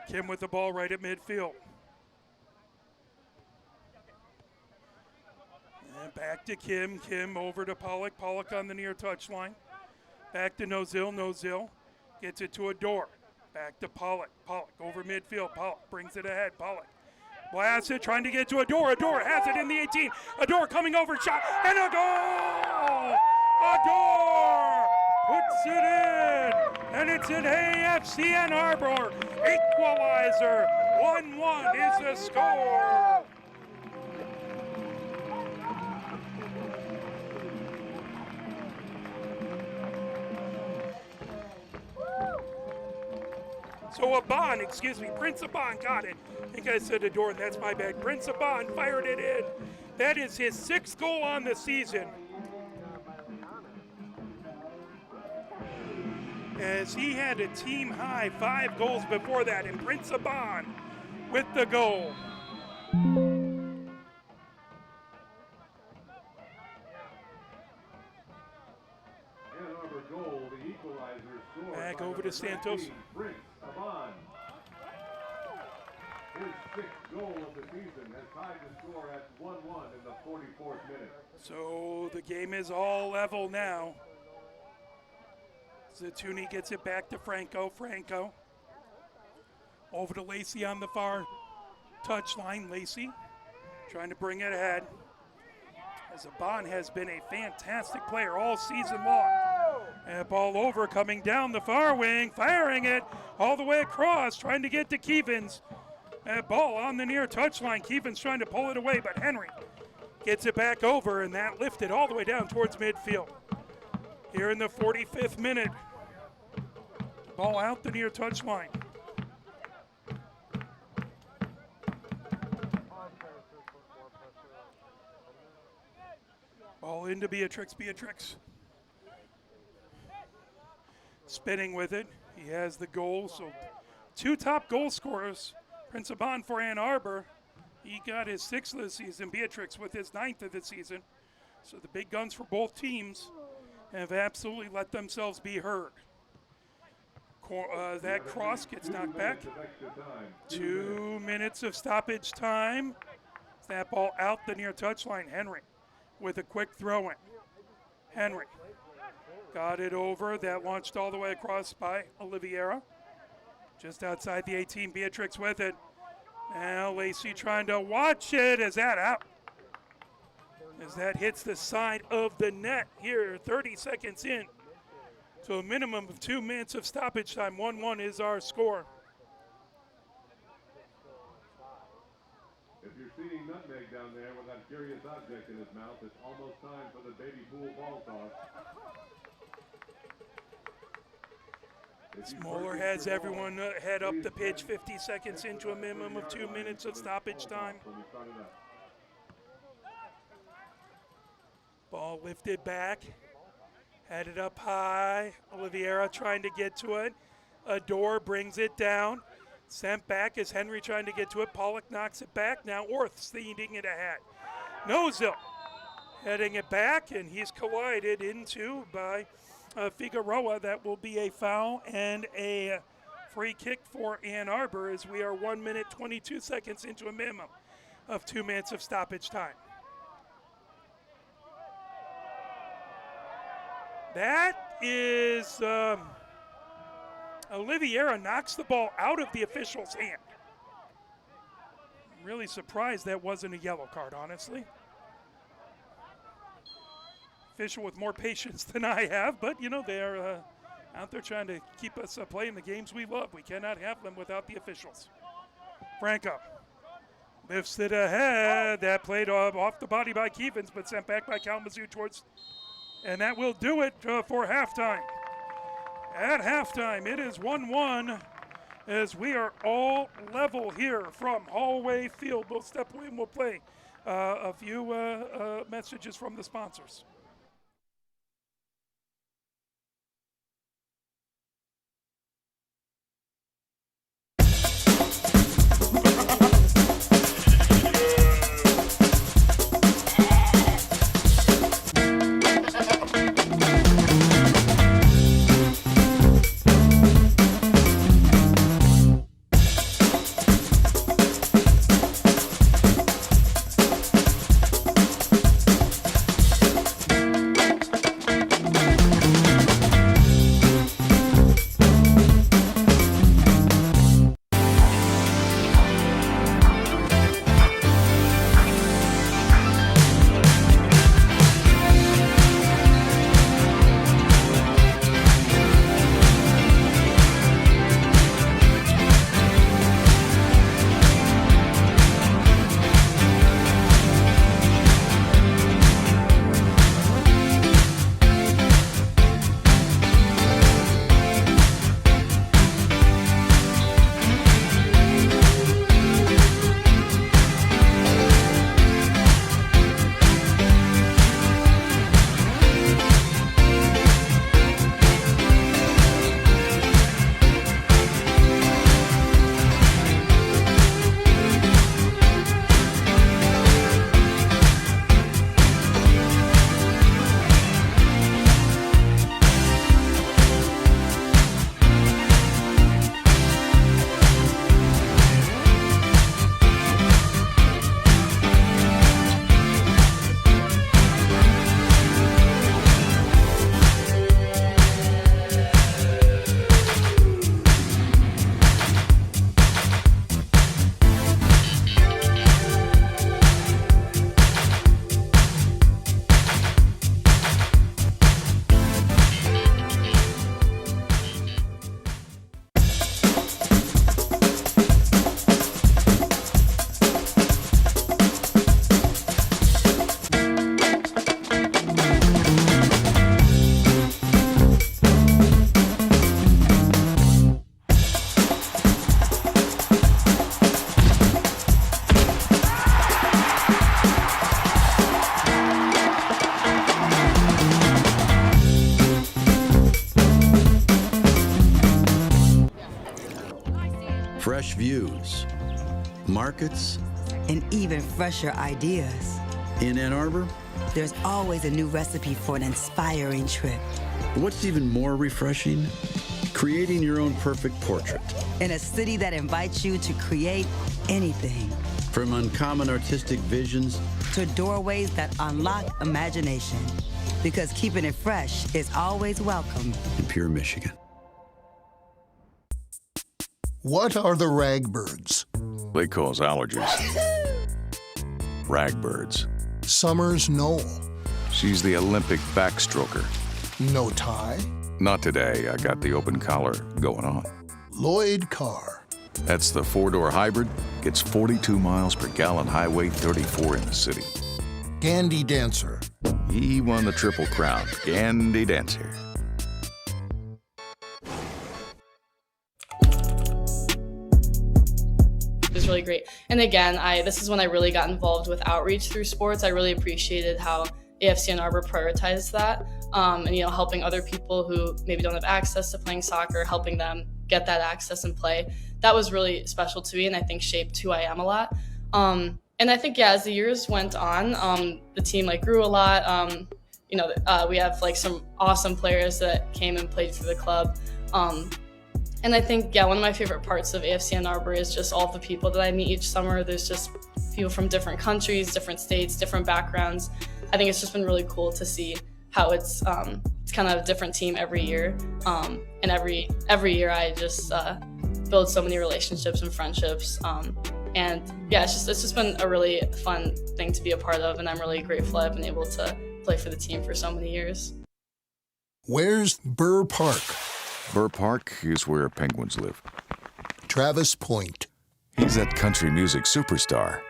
Kim with the ball right at midfield. And back to Kim. Kim over to Pollock. Pollock on the near touchline. Back to Nozil. Nozil gets it to Adore. Back to Pollock. Pollock over midfield. Pollock brings it ahead. Pollock blasts it, trying to get to Adore. Adore has it in the 18. Adore coming over, shot, and a goal! Adore puts it in, and it's an AFC Ann Arbor equalizer. 1-1 is the score. So Prince Aban got it. I think I said Adore, and that's my bad. Prince Aban fired it in. That is his 6th goal on the season. As he had a team high 5 goals before that, and Prince Aban with the goal. Ann Arbor goal, the equalizer scored. Back over to Santos. Prince Aban. His sixth goal of the season, has tied the score at 1-1 in the 44th minute. So the game is all level now. Zatuni gets it back to Franco. Franco over to Lacey on the far touchline. Lacey trying to bring it ahead. As Aban has been a fantastic player all season long. And ball over, coming down the far wing, firing it all the way across, trying to get to Keevens. And ball on the near touchline. Keevens trying to pull it away, but Henry gets it back over, and that lifted all the way down towards midfield. Here in the 45th minute, ball out the near touchline. Ball into Beatrix. Beatrix spinning with it. He has the goal, so two top goal scorers. Prince Aban for Ann Arbor. He got his 6th of the season. Beatrix with his 9th of the season. So the big guns for both teams have absolutely let themselves be heard. That cross gets knocked back. 2 minutes of stoppage time. That ball out the near touchline. Henry with a quick throw in. Henry got it over. That launched all the way across by Oliveira. Just outside the 18, Beatrix with it. Now Lacey trying to watch it. Is that out? As that hits the side of the net here, 30 seconds in. So a minimum of 2 minutes of stoppage time. 1-1 is our score. If you're seeing Nutmeg down there with that curious object in his mouth, it's almost time for the baby pool ball toss. Smoller has everyone head up the pitch 50 seconds into a minimum of 2 minutes of stoppage time. Ball lifted back, headed up high. Oliveira trying to get to it. Adore brings it down. Sent back as Henry trying to get to it. Pollock knocks it back. Now Orth stealing it ahead. Nozil heading it back, and he's collided into by Figueroa. That will be a foul and a free kick for Ann Arbor as we are 1 minute 22 seconds into a minimum of 2 minutes of stoppage time. That is Oliveira knocks the ball out of the official's hand. I'm really surprised that wasn't a yellow card, honestly. Official with more patience than I have, but you know, they're out there trying to keep us playing the games we love. We cannot have them without the officials. Franco lifts it ahead. That played off the body by Keevens, but sent back by Kalamazoo towards, and that will do it for halftime. At halftime, it is 1-1 as we are all level here from Hallway Field. We'll step away and we'll play a few messages from the sponsors. fresh views, markets, and even fresher ideas. in Ann Arbor. There's always a new recipe for an inspiring trip. What's even more refreshing? Creating your own perfect portrait. In a city that invites you to create anything. From uncommon artistic visions to doorways that unlock imagination. Because keeping it fresh is always welcome. in Pure, Michigan. What are the ragbirds? They cause allergies. Ragbirds. Summers Knoll. She's the Olympic backstroker. No tie. Not today. I got the open collar going on. Lloyd Carr. That's the four-door hybrid. Gets 42 miles per gallon, highway 34 in the city. Gandy Dancer. He won the Triple Crown. Gandy Dancer. It was really great. And again, this is when I really got involved with outreach through sports. I really appreciated how AFC Ann Arbor prioritized that, and helping other people who maybe don't have access to playing soccer, helping them get that access and play. That was really special to me, and I think shaped who I am a lot. And I think, as the years went on, the team grew a lot. We have some awesome players that came and played for the club. And I think, one of my favorite parts of AFC Ann Arbor is just all the people that I meet each summer. There's just people from different countries, different states, different backgrounds. I think it's just been really cool to see how it's kind of a different team every year. And every year I just build so many relationships and friendships. It's just been a really fun thing to be a part of, and I'm really grateful I've been able to play for the team for so many years. Where's Burr Park? Burr Park is where penguins live. Travis Point. He's that country music superstar.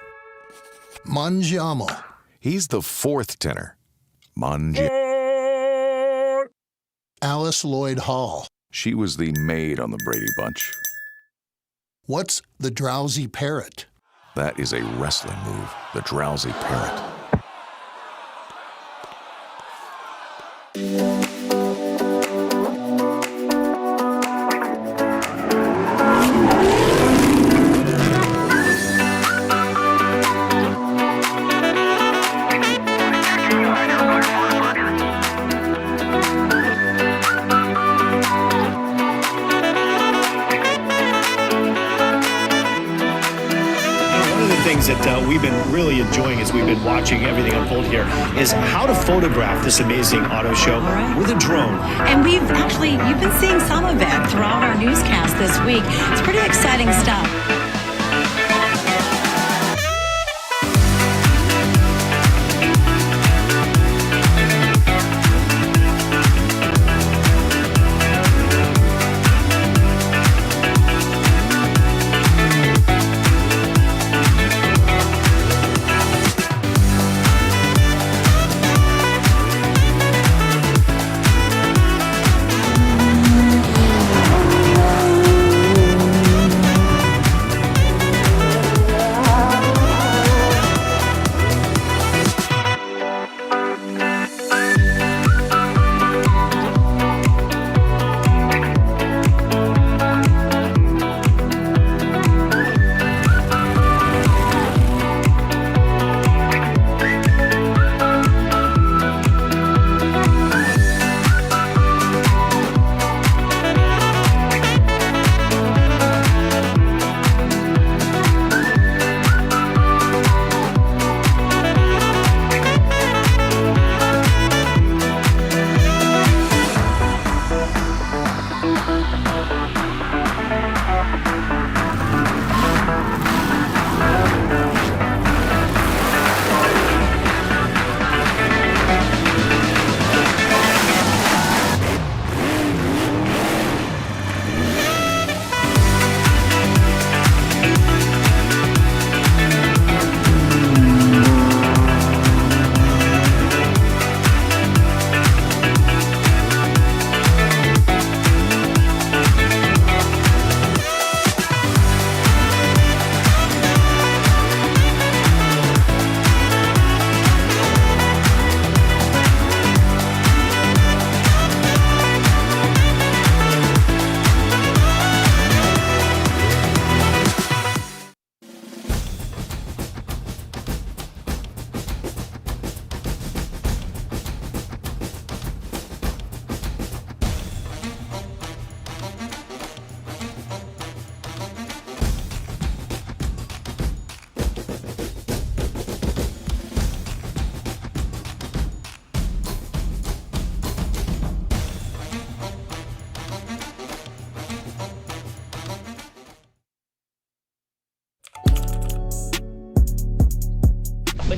Mangiamo. He's the fourth tenor. Alice Lloyd Hall. She was the maid on the Brady Bunch. What's the drowsy parrot? That is a wrestling move, the drowsy parrot. That we've been really enjoying as we've been watching everything unfold here is how to photograph this amazing auto show with a drone. And you've been seeing some of it throughout our newscast this week. It's pretty exciting stuff.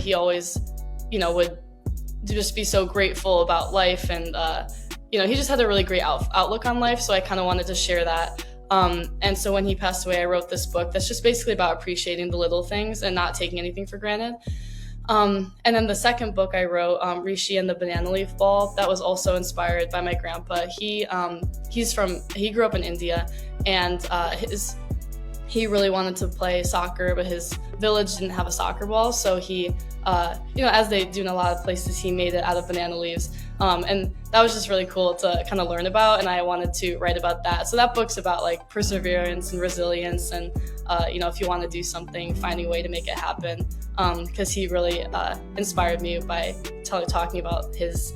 he always, would just be so grateful about life, and he just had a really great outlook on life. So I kind of wanted to share that. And so when he passed away, I wrote this book that's just basically about appreciating the little things and not taking anything for granted. And then the second book I wrote, Rishi and the Banana Leaf Ball, that was also inspired by my grandpa. He grew up in India, and he really wanted to play soccer, but his village didn't have a soccer ball. So he, as they do in a lot of places, he made it out of banana leaves. And that was just really cool to kind of learn about, and I wanted to write about that. So that book's about like perseverance and resilience, and if you want to do something, finding a way to make it happen. Because he really inspired me by talking about his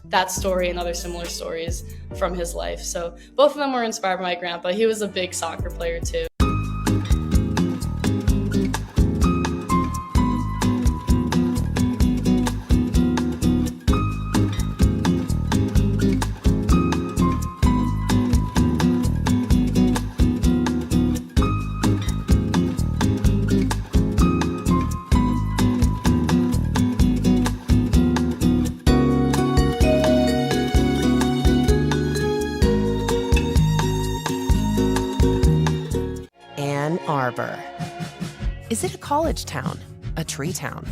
that story and other similar stories from his life. So both of them were inspired by my grandpa. He was a big soccer player too. Ann Arbor. Is it a college town? A tree town?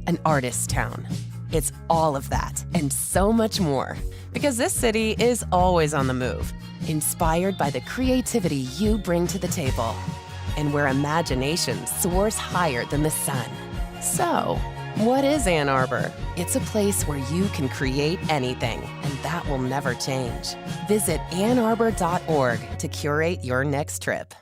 An artist town? It's all of that and so much more. Because this city is always on the move, inspired by the creativity you bring to the table, and where imagination soars higher than the sun. So, what is Ann Arbor? It's a place where you can create anything, and that will never change. Visit annarbor.org to curate your next trip.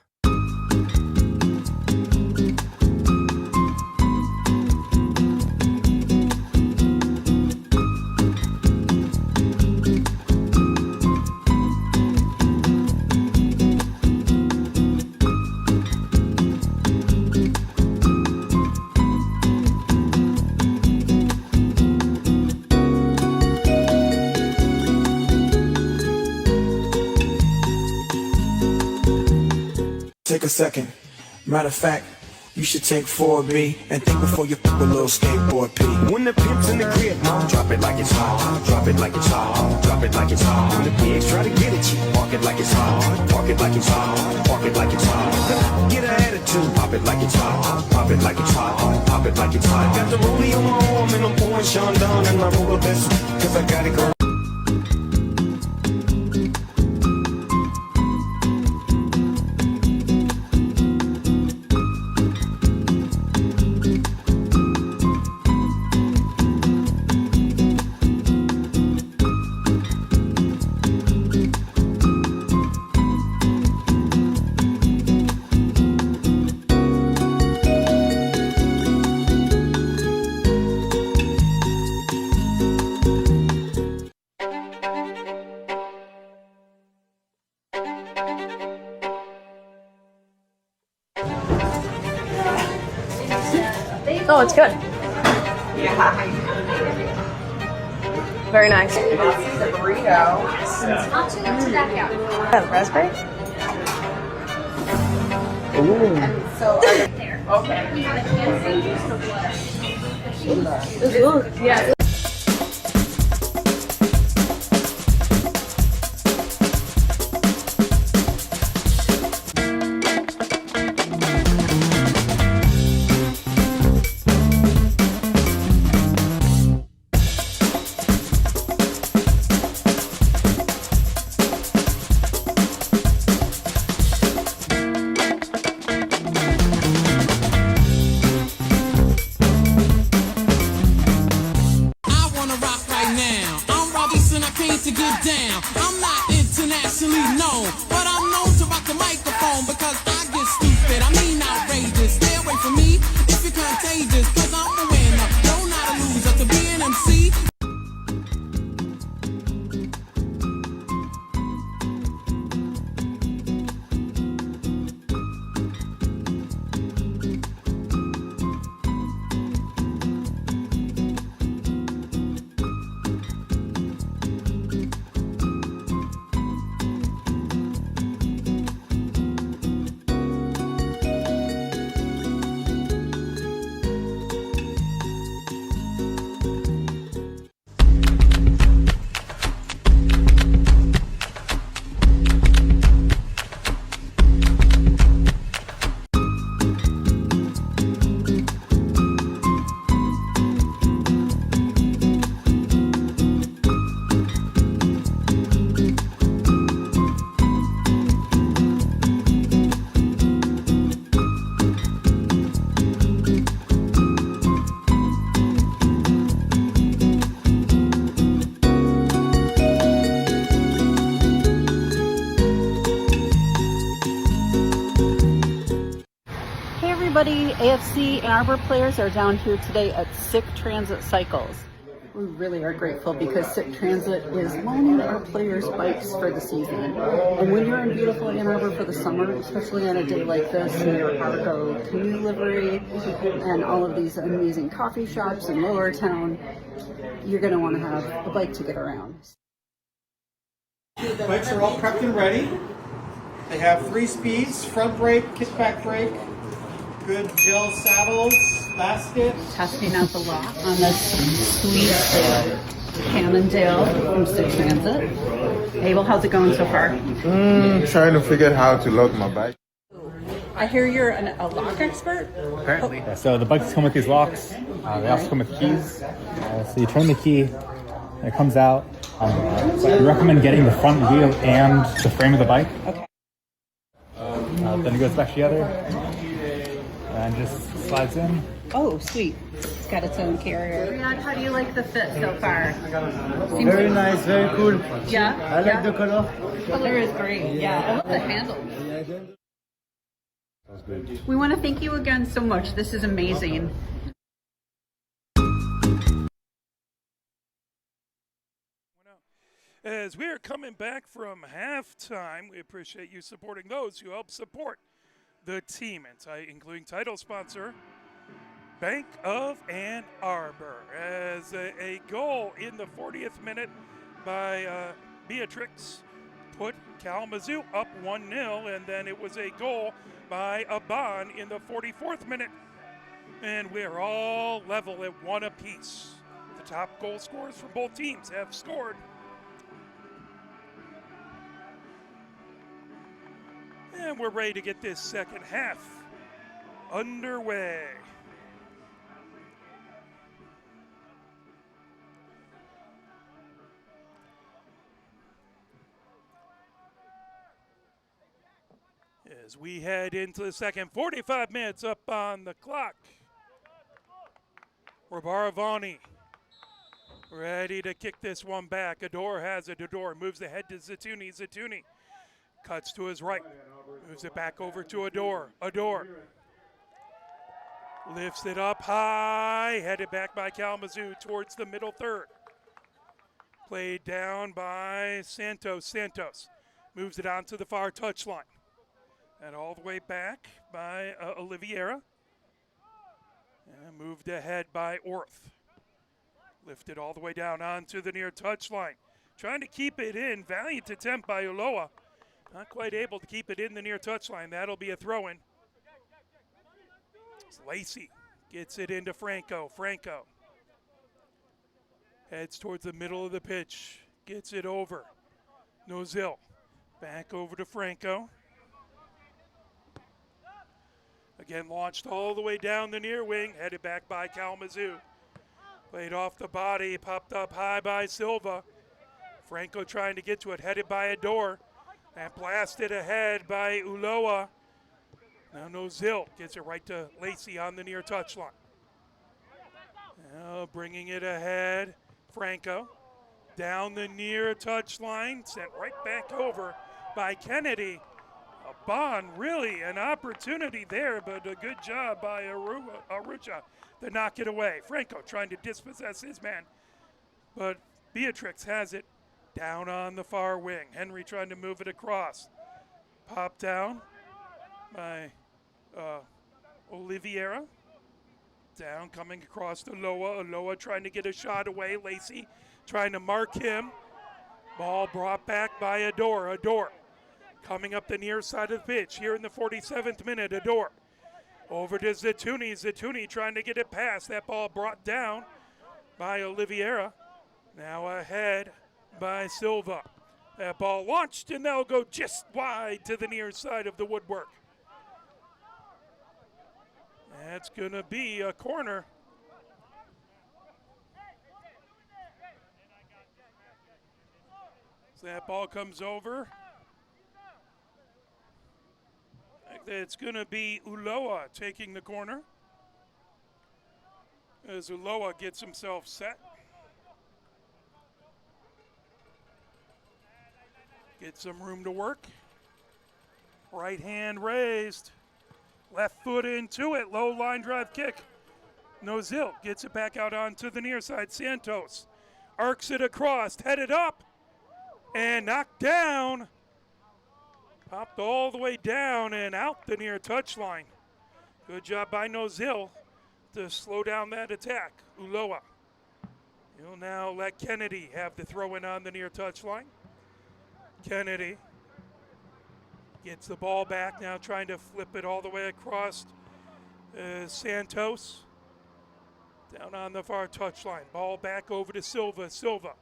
Take a second. Matter of fact, you should take 4B and think before you fuck a little skateboard P. When the pimp's in the crib, mom, drop it like it's hot. Drop it like it's hot. Drop it like it's hot. When the pigs try to get at you, park it like it's hot. Park it like it's hot. Park it like it's hot. Get an attitude. Pop it like it's hot. Pop it like it's hot. Pop it like it's hot. Got the rollie on my arm and I'm pouring Sean down and I roll the best cause I got it going. Oh, it's good. Very nice. This is a burrito. Raspberry? Ooh. And so, okay. Yeah. to get down. I'm not internationally known, but I'm known to rock the microphone because I get stupid. I mean outrageous. Stay away from me if you're contagious, cause I'm a winner. No, not a loser. To be an MC. AFC Ann Arbor players are down here today at Sick Transit Cycles. We really are grateful because Sick Transit is loaning our players bikes for the season. And when you're in beautiful Ann Arbor for the summer, especially on a day like this, near Argo Canoe Livery and all of these amazing coffee shops in Lower Town, you're going to want to have a bike to get around. The bikes are all prepped and ready. They have 3 speeds, front brake, kickback brake, good gel saddles, basket. Testing out the lock on this sweet Cannondale from Sick Transit. Abel, how's it going so far? Trying to figure out how to lock my bike. I hear you're a lock expert? Apparently. Yeah, so the bikes come with these locks. They also come with keys. So you turn the key, and it comes out. So we recommend getting the front wheel and the frame of the bike. Okay. Then it goes back together and just slides in. Oh, sweet. It's got its own carrier. Riyadh, how do you like the fit so far? Very nice, very cool. Yeah? I like the color. Color is great, yeah. I love the handle. We want to thank you again so much. This is amazing. As we are coming back from halftime, we appreciate you supporting those who help support the team, including title sponsor, Bank of Ann Arbor. As a goal in the 40th minute by Beatrix put Kalamazoo up 1-0, and then it was a goal by Aban in the 44th minute. And we're all level at 1 apiece. The top goal scorers from both teams have scored. And we're ready to get this second half underway. As we head into the second, 45 minutes up on the clock. Rabaravani ready to kick this one back. Ador has it. Ador moves ahead to Zatuni. Zatuni cuts to his right. Moves it back over to Ador. Ador lifts it up high. Headed back by Kalamazoo towards the middle third. Played down by Santos. Santos moves it onto the far touchline. And all the way back by Oliveira. And moved ahead by Orth. Lifted all the way down onto the near touchline. Trying to keep it in. Valiant attempt by Uloa. Not quite able to keep it in the near touchline. That'll be a throw-in. Lacey gets it into Franco. Franco heads towards the middle of the pitch. Gets it over. Nozil back over to Franco. Again, launched all the way down the near wing. Headed back by Kalamazoo. Played off the body. Popped up high by Silva. Franco trying to get to it. Headed by Ador. And blasted ahead by Uloa. Now Nozil gets it right to Lacey on the near touchline. Now bringing it ahead. Franco down the near touchline. Sent right back over by Kennedy. Aban, really an opportunity there, but a good job by Arucha to knock it away. Franco trying to dispossess his man, but Beatrix has it. Down on the far wing. Henry trying to move it across. Pop down by Oliveira. Down coming across to Loa. Loa trying to get a shot away. Lacey trying to mark him. Ball brought back by Ador. Ador coming up the near side of the pitch here in the 47th minute. Ador over to Zatuni. Zatuni trying to get it past. That ball brought down by Oliveira. Now ahead by Silva. That ball launched and that'll go just wide to the near side of the woodwork. That's going to be a corner. So that ball comes over. It's going to be Uloa taking the corner. As Uloa gets himself set. Get some room to work. Right hand raised. Left foot into it, low line drive kick. Nozil gets it back out onto the near side. Santos arcs it across, headed up, and knocked down. Popped all the way down and out the near touchline. Good job by Nozil to slow down that attack. Ulloa. He'll now let Kennedy have the throw in on the near touchline. Kennedy gets the ball back, now trying to flip it all the way across. Santos down on the far touchline. Ball back over to Silva. Silva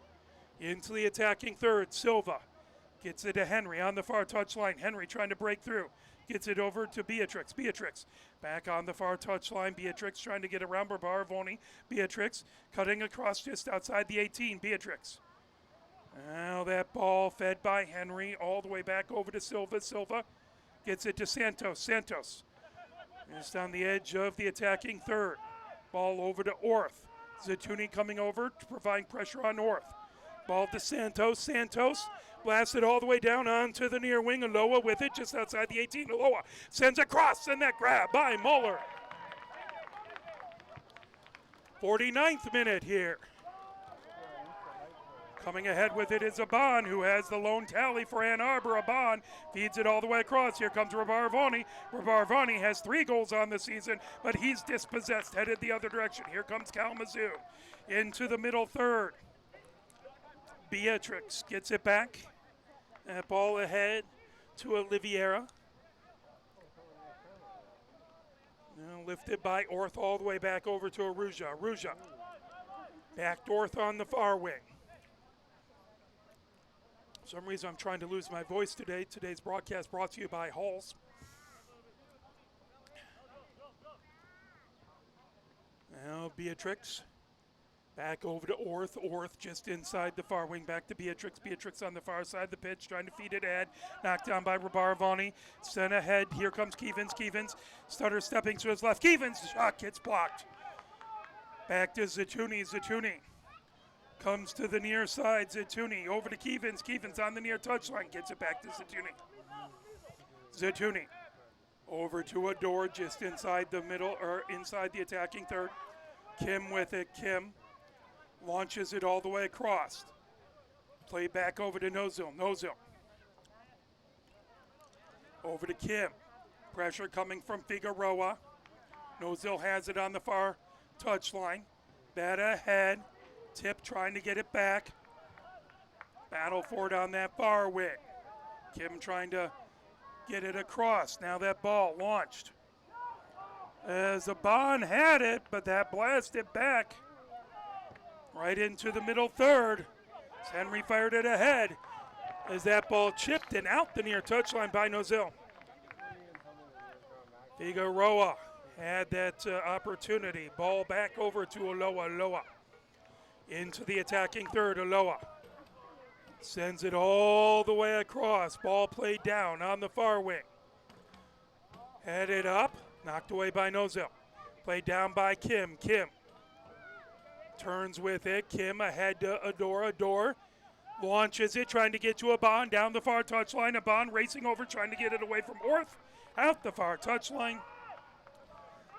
into the attacking third. Silva gets it to Henry on the far touchline. Henry trying to break through. Gets it over to Beatrix. Beatrix back on the far touchline. Beatrix trying to get around Barbarvoni. Beatrix cutting across just outside the 18. Beatrix. Now that ball fed by Henry all the way back over to Silva. Silva gets it to Santos. Santos is on the edge of the attacking third. Ball over to Orth. Zatuni coming over to provide pressure on Orth. Ball to Santos. Santos blasted all the way down onto the near wing. Ulloa with it just outside the 18. Ulloa sends a cross and that grab by Muller. 49th minute here. Coming ahead with it is Aban, who has the lone tally for Ann Arbor. Aban feeds it all the way across. Here comes Rabarvoni. Rabarvoni has 3 goals on the season, but he's dispossessed, headed the other direction. Here comes Kalamazoo into the middle third. Beatrix gets it back. That ball ahead to Oliveira. Now lifted by Orth all the way back over to Aruja. Aruja back to Orth on the far wing. For some reason I'm trying to lose my voice today. Today's broadcast brought to you by Halls. Now Beatrix back over to Orth. Orth just inside the far wing, back to Beatrix. Beatrix on the far side of the pitch, trying to feed it ahead. Knocked down by Rabarvoni. Sent ahead. Here comes Kevins. Kevins, stutter stepping to his left. Kevins, shot gets blocked. Back to Zatuni. Zatuni comes to the near side. Zatuni over to Kevins. Kevins on the near touchline, gets it back to Zatuni. Zatuni over to Adore just inside the middle, or inside the attacking third. Kim with it. Kim launches it all the way across. Play back over to Nozil. Nozil over to Kim. Pressure coming from Figueroa. Nozil has it on the far touchline. Bat ahead. Tip trying to get it back. Battle for it on that far wing. Kim trying to get it across. Now that ball launched. As Aban had it, but that blasted back right into the middle third. As Henry fired it ahead as that ball chipped and out the near touchline by Nozil. Figueroa had that opportunity. Ball back over to Ulloa. Ulloa into the attacking third. Ulloa sends it all the way across. Ball played down on the far wing. Headed up. Knocked away by Nozil. Played down by Kim. Kim turns with it. Kim ahead to Adore. Adore launches it, trying to get to Aban down the far touchline. Aban racing over, trying to get it away from Orth. Out the far touchline.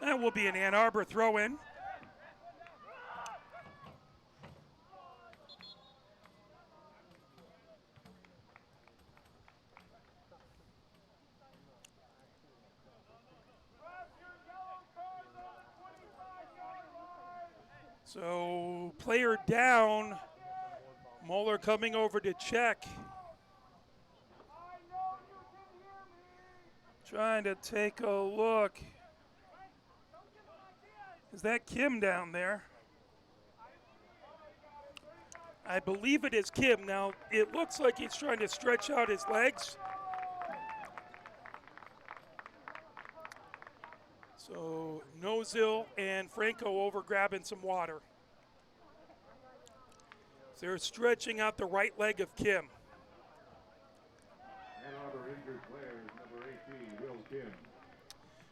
That will be an Ann Arbor throw-in. So player down. Muller coming over to check. Trying to take a look. Is that Kim down there? I believe it is Kim. Now, it looks like he's trying to stretch out his legs. So Nozil and Franco over grabbing some water. They're stretching out the right leg of Kim. Ann Arbor injured player is number 18, Will Kim.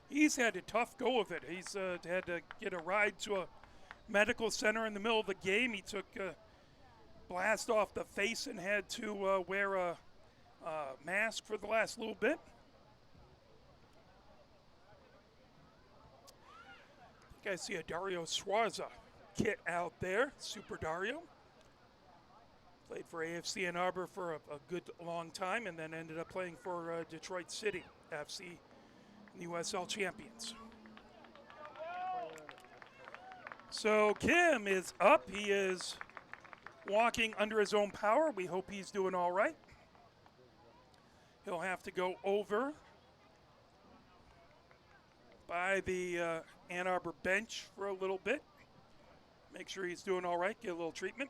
He's had a tough go of it. He's had to get a ride to a medical center in the middle of the game. He took a blast off the face and had to wear a mask for the last little bit. Guys see a Dario Suarza kit out there, Super Dario. Played for AFC Ann Arbor for a good long time and then ended up playing for Detroit City FC, USL champions. So Kim is up. He is walking under his own power. We hope he's doing all right. He'll have to go over by the Ann Arbor bench for a little bit. Make sure he's doing all right, get a little treatment.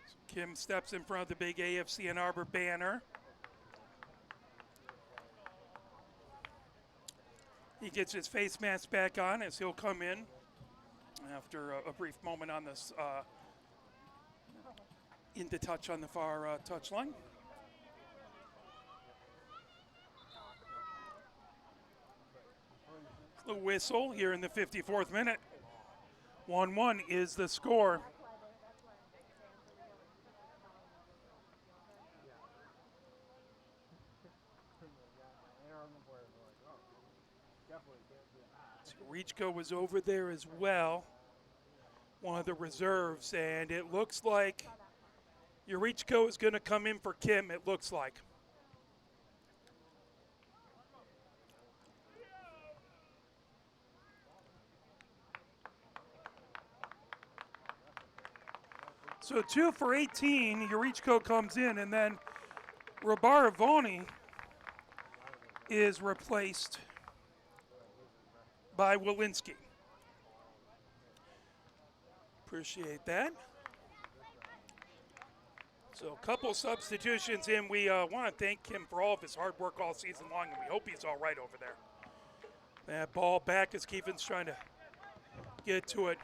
So Kim steps in front of the big AFC Ann Arbor banner. He gets his face mask back on as he'll come in after a brief moment on this into touch on the far touch line. The whistle here in the 54th minute. 1-1 is the score. Reachko was over there as well, one of the reserves, and it looks like Yurichko is going to come in for Kim, it looks like. So 2 for 18, Yurichko comes in, and then Rabaravoni is replaced by Walensky. Appreciate that. So a couple substitutions in. We want to thank him for all of his hard work all season long, and we hope he's all right over there. That ball back as Keefan's trying to get to it.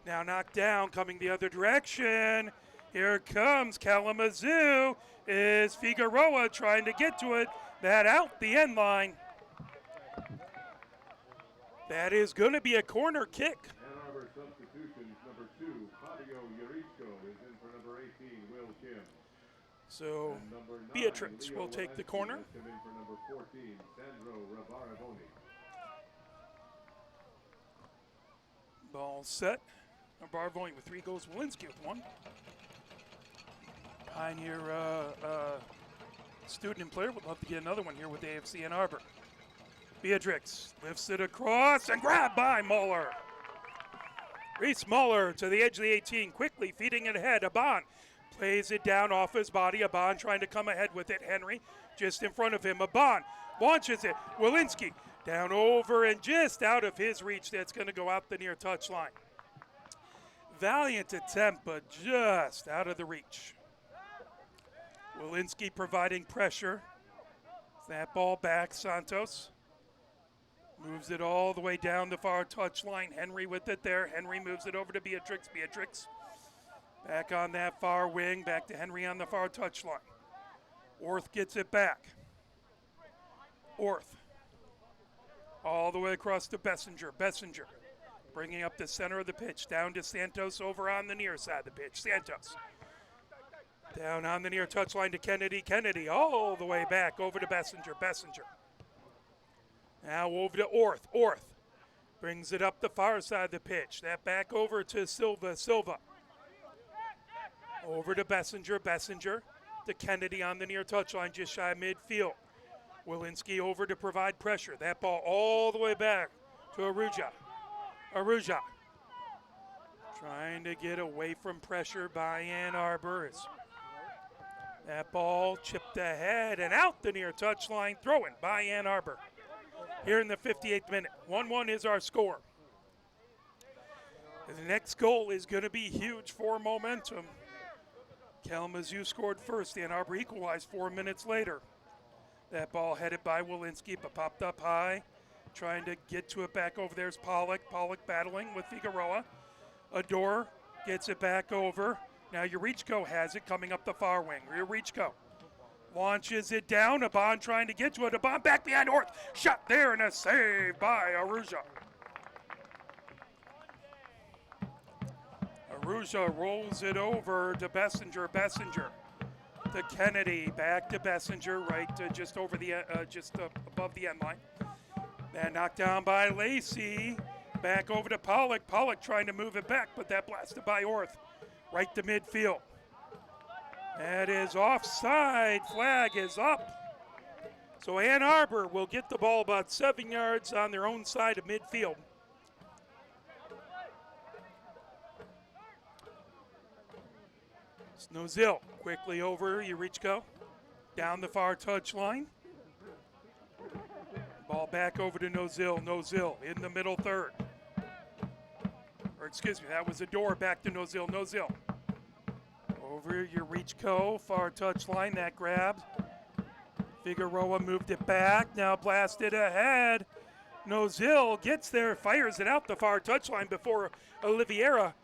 Now knocked down, coming the other direction. Here comes Kalamazoo. Is Figueroa trying to get to it. That out the end line. That is going to be a corner kick. Ann Arbor substitutions, number 2, Fabio Yurichko is in for number 18, Will Kim. So And number 9, Beatrix Leo will take the Walensky corner. has come in for number 14, Sandro Rabaravoni. Ball set. Rabaravoni with 3 goals. Walensky with 1. Pioneer student and player would love to get another one here with AFC Ann Arbor. Beatrix lifts it across and grabbed by Muller. Reese Muller to the edge of the 18, quickly feeding it ahead. Aban plays it down off his body. Aban trying to come ahead with it. Henry just in front of him. Aban launches it. Walensky down over and just out of his reach. That's going to go out the near touch line. Valiant attempt, but just out of the reach. Walensky providing pressure. That ball back, Santos. Moves it all the way down the far touch line. Henry with it there. Henry moves it over to Beatrix. Beatrix back on that far wing. Back to Henry on the far touch line. Orth gets it back. Orth all the way across to Bessinger. Bessinger bringing up the center of the pitch. Down to Santos over on the near side of the pitch. Santos down on the near touch line to Kennedy. Kennedy all the way back over to Bessinger. Bessinger. Now over to Orth. Orth brings it up the far side of the pitch. That back over to Silva. Silva. Over to Bessinger. Bessinger to Kennedy on the near touchline, just shy of midfield. Walensky over to provide pressure. That ball all the way back to Aruja. Aruja trying to get away from pressure by Ann Arbor. That ball chipped ahead and out the near touchline. Throw-in by Ann Arbor. Here in the 58th minute. 1-1 is our score. The next goal is going to be huge for momentum. Kalamazoo scored first. Ann Arbor equalized 4 minutes later. That ball headed by Walensky, but popped up high. Trying to get to it back over. There's Pollock. Pollock battling with Figueroa. Adore gets it back over. Now Yurichko has it coming up the far wing. Yurichko launches it down. Aban trying to get to it. Aban back behind Orth. Shot there and a save by Aruja. Aruja rolls it over to Bessinger. Bessinger to Kennedy. Back to Bessinger, right just over the above the end line. And knocked down by Lacey. Back over to Pollock. Pollock trying to move it back, but that blasted by Orth. Right to midfield. That is offside. Flag is up. So Ann Arbor will get the ball about 7 yards on their own side of midfield. Nozil quickly over Yurichko. Down the far touchline. Ball back over to Nozil. Nozil in the middle third. Or excuse me, that was a door back to Nozil. Nozil. Over Yurichko, far touchline, that grabbed. Figueroa moved it back, now blasted ahead. Nozil gets there, fires it out the far touchline before Oliveira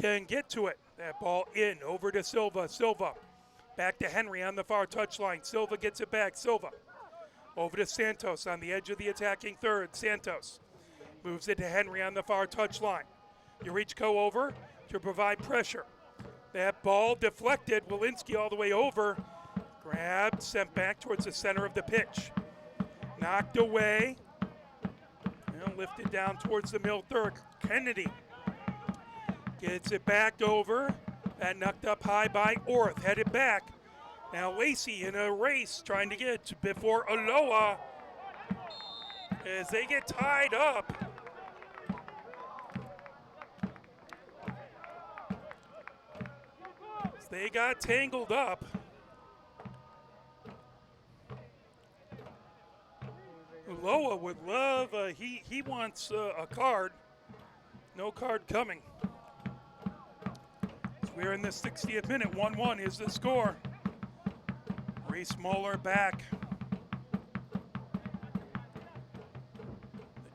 can get to it. That ball in, over to Silva. Silva back to Henry on the far touchline. Silva gets it back, Silva. Over to Santos on the edge of the attacking third. Santos moves it to Henry on the far touchline. Yurichko over to provide pressure. That ball deflected, Walensky all the way over. Grabbed, sent back towards the center of the pitch. Knocked away. And lifted down towards the middle third. Kennedy gets it back over. That knocked up high by Orth, headed back. Now Lacey in a race trying to get before Aloha as they get tied up. As they got tangled up. Aloha would love, he wants a card. No card coming. We're in the 60th minute, 1-1 is the score. Reese Moeller back.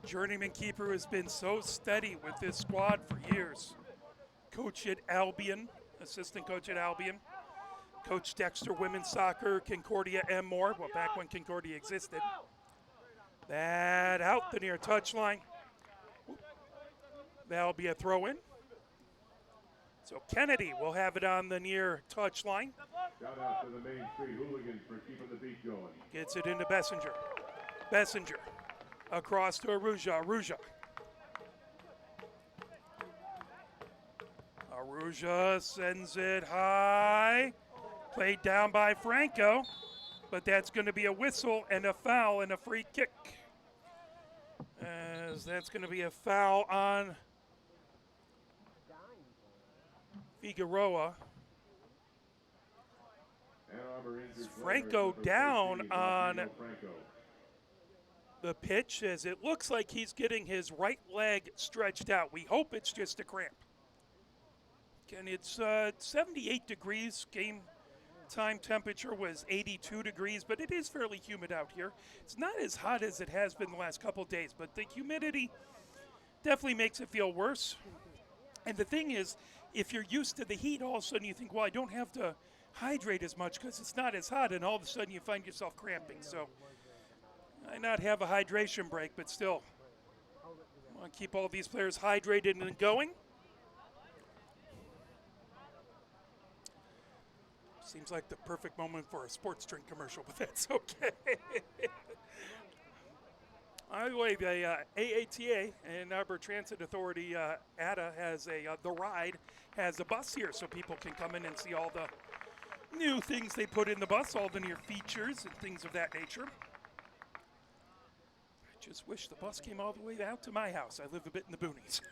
The journeyman keeper has been so steady with this squad for years. Coach at Albion, assistant coach at Albion. Coach Dexter Women's Soccer, Concordia and more, well, back when Concordia existed. That out the near touchline. That'll be a throw-in. So Kennedy will have it on the near touchline. Shout out to the Main Street Hooligans for keeping the beat going. Gets it into Bessinger. Bessinger across to Aruja. Aruja. Aruja sends it high. Played down by Franco, but that's going to be a whistle and a foul and a free kick. As that's going to be a foul on Figueroa. Franco down on the pitch as it looks like he's getting his right leg stretched out. We hope it's just a cramp. And it's 78 degrees. Game time temperature was 82 degrees, but it is fairly humid out here. It's not as hot as it has been the last couple of days, but the humidity definitely makes it feel worse. And the thing is, if you're used to the heat, all of a sudden you think, well, I don't have to hydrate as much because it's not as hot, and all of a sudden you find yourself cramping. So I not have a hydration break, but still I want to keep all these players hydrated and going. Seems like the perfect moment for a sports drink commercial, but that's okay. Anyway, the AATA, Ann Arbor Transit Authority, ATA, has The Ride has a bus here, so people can come in and see all the new things they put in the bus, all the new features and things of that nature. I just wish the bus came all the way out to my house. I live a bit in the boonies.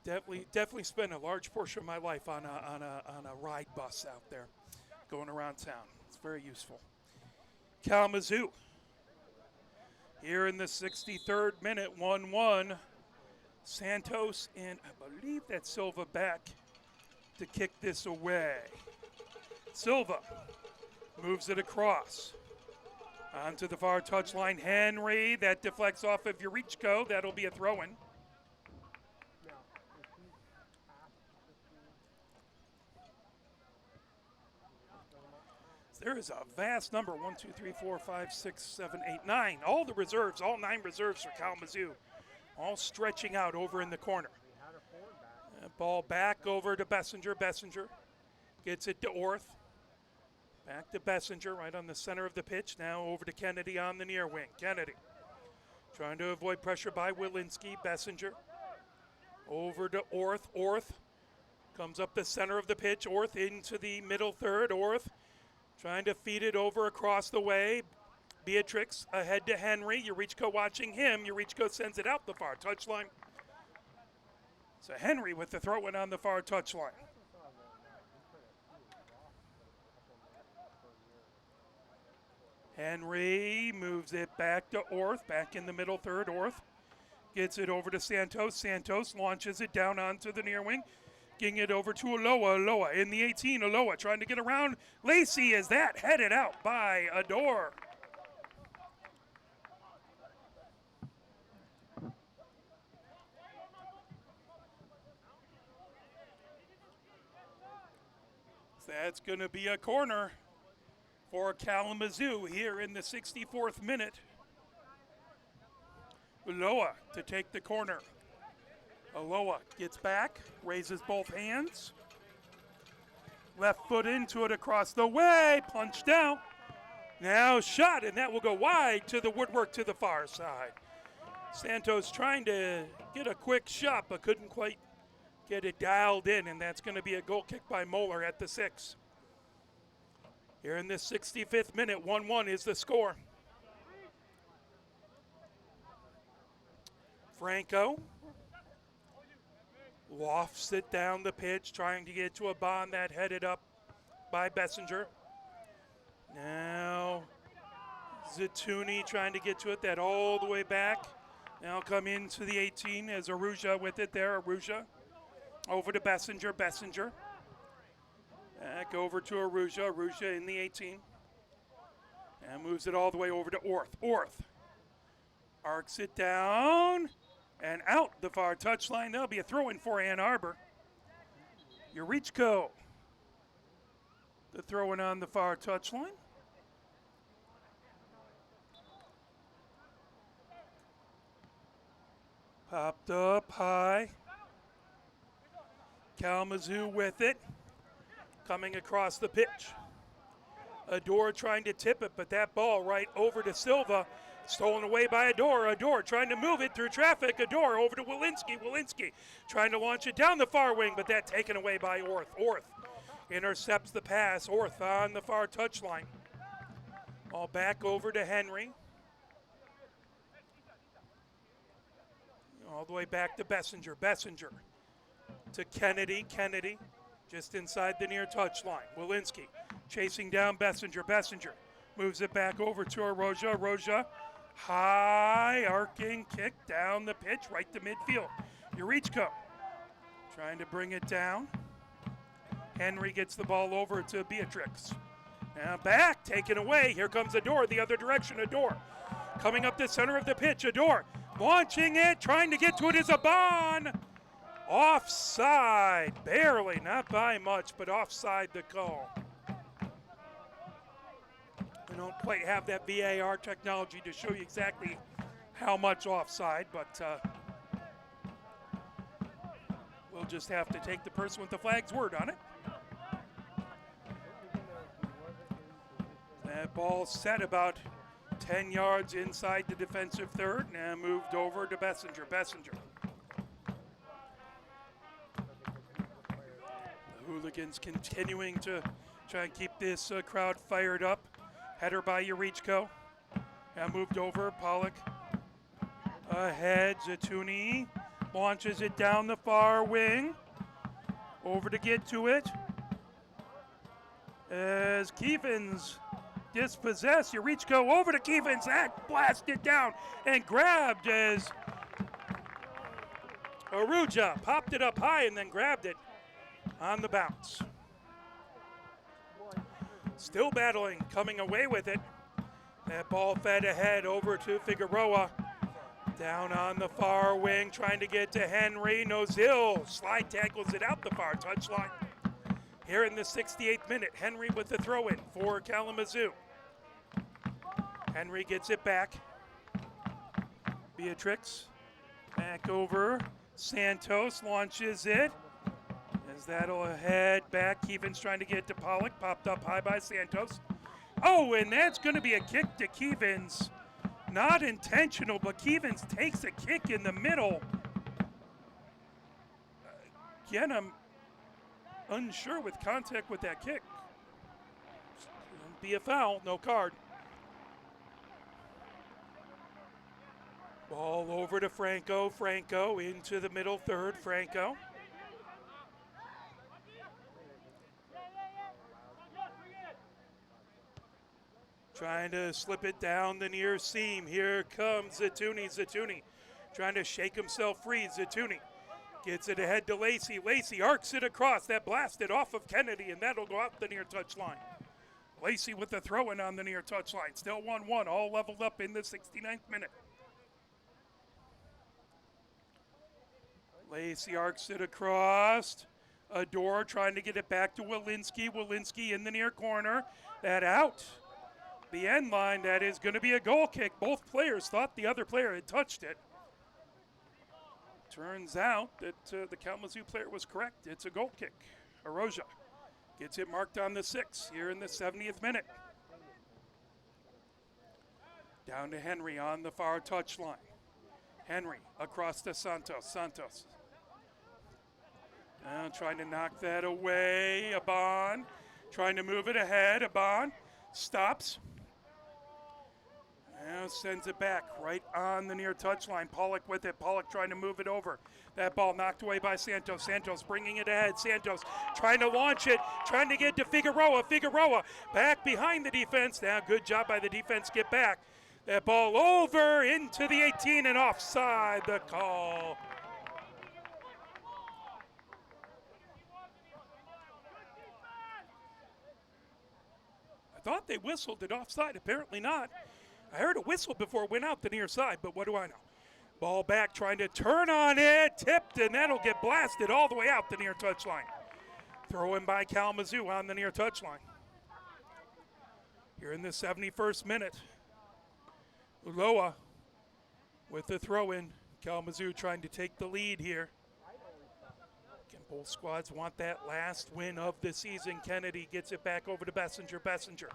Definitely spent a large portion of my life on a ride bus out there, going around town. It's very useful. Kalamazoo here in the 63rd minute, 1-1. Santos and I believe that's Silva back to kick this away. Silva moves it across onto the far touchline. Henry, that deflects off of Yurichko. That'll be a throw-in. There is a vast number, 1, 2, 3, 4, 5, 6, 7, 8, 9. All the reserves, all 9 reserves for Kalamazoo all stretching out over in the corner. Ball back over to Bessinger. Bessinger gets it to Orth. Back to Bessinger, right on the center of the pitch. Now over to Kennedy on the near wing. Kennedy trying to avoid pressure by Wilinski. Bessinger over to Orth. Orth comes up the center of the pitch. Orth into the middle third. Orth trying to feed it over across the way. Beatrix ahead to Henry. Yurichko watching him. Yurichko sends it out the far touchline. So Henry with the throw in on the far touchline. Henry moves it back to Orth, back in the middle third. Orth gets it over to Santos. Santos launches it down onto the near wing, getting it over to Aloha. Aloha in the 18. Aloha trying to get around Lacey. Is that headed out by Adore? That's going to be a corner for Kalamazoo here in the 64th minute. Aloha to take the corner. Aloha gets back, raises both hands. Left foot into it across the way, punched down. Now shot, and that will go wide to the woodwork to the far side. Santos trying to get a quick shot, but couldn't quite get it dialed in, and that's going to be a goal kick by Moeller at the 6. Here in this 65th minute, 1-1 is the score. Franco lofts it down the pitch, trying to get to a bond that headed up by Bessinger. Now Zatuni trying to get to it, that all the way back. Now come into the 18 as Aruja with it there. Aruja over to Bessinger. Bessinger back over to Aruja. Aruja in the 18 and moves it all the way over to Orth. Orth arcs it down and out the far touchline. There'll be a throw-in for Ann Arbor. Yurichko, the throw-in on the far touchline. Popped up high. Kalamazoo with it. Coming across the pitch. Adore trying to tip it, but that ball right over to Silva. Stolen away by Adore. Adore trying to move it through traffic. Adore over to Wilinski. Wilinski trying to launch it down the far wing, but that taken away by Orth. Orth intercepts the pass. Orth on the far touchline. All back over to Henry. All the way back to Bessinger. Bessinger to Kennedy. Kennedy just inside the near touchline. Wilinski chasing down Bessinger. Bessinger moves it back over to Aroja. Aroja, high arcing kick down the pitch right to midfield. Yurichko trying to bring it down. Henry gets the ball over to Beatrix. Now back, taken away. Here comes Adore the other direction. Adore coming up the center of the pitch. Adore launching it, trying to get to it is Aban. Offside, barely, not by much, but offside the call. We don't quite have that VAR technology to show you exactly how much offside, but we'll just have to take the person with the flag's word on it. That ball set about 10 yards inside the defensive third, and moved over to Bessinger. Bessinger. The hooligans continuing to try and keep this crowd fired up. Header by Yurichko. And moved over. Pollock ahead. Zatuni launches it down the far wing. Over to get to it. As Keevens dispossessed. Yurichko over to Keevens. That blasted down and grabbed as Aruja popped it up high and then grabbed it on the bounce. Still battling, coming away with it. That ball fed ahead over to Figueroa. Down on the far wing, trying to get to Henry. Nozil slide tackles it out the far touchline. Here in the 68th minute, Henry with the throw-in for Kalamazoo. Henry gets it back. Beatrix Back over. Santos launches it. As that'll head back. Keevan's trying to get to Pollock. Popped up high by Santos. Oh, and that's going to be a kick to Keevans. Not intentional, but Keevans takes a kick in the middle. Again, I'm unsure with contact with that kick. Be a foul, no card. Ball over to Franco. Franco into the middle third. Franco. Trying to slip it down the near seam. Here comes Zatuni. Zatuni trying to shake himself free. Zatuni gets it ahead to Lacey. Lacey arcs it across. That blasted off of Kennedy, and that'll go out the near touch line. Lacey with the throw-in on the near touch line. Still 1-1, all leveled up in the 69th minute. Lacey arcs it across. Adore trying to get it back to Walensky. Walensky in the near corner. That out. The end line, that is going to be a goal kick. Both players thought the other player had touched it. Turns out that the Kalamazoo player was correct. It's a goal kick. Aroja gets it marked on the 6 here in the 70th minute. Down to Henry on the far touchline. Henry across to Santos. Santos. Trying to knock that away. Aban trying to move it ahead. Aban stops. Now sends it back right on the near touchline. Pollock with it. Pollock trying to move it over. That ball knocked away by Santos. Santos bringing it ahead. Santos trying to launch it. Trying to get to Figueroa. Figueroa back behind the defense. Now good job by the defense. Get back. That ball over into the 18 and offside. The call. I thought they whistled it offside. Apparently not. I heard a whistle before it went out the near side, but what do I know? Ball back, trying to turn on it, tipped, and that'll get blasted all the way out the near touchline. Throw in by Kalamazoo on the near touchline. Here in the 71st minute. Uloa with the throw in. Kalamazoo trying to take the lead here. Again, both squads want that last win of the season. Kennedy gets it back over to Bessinger. Bessinger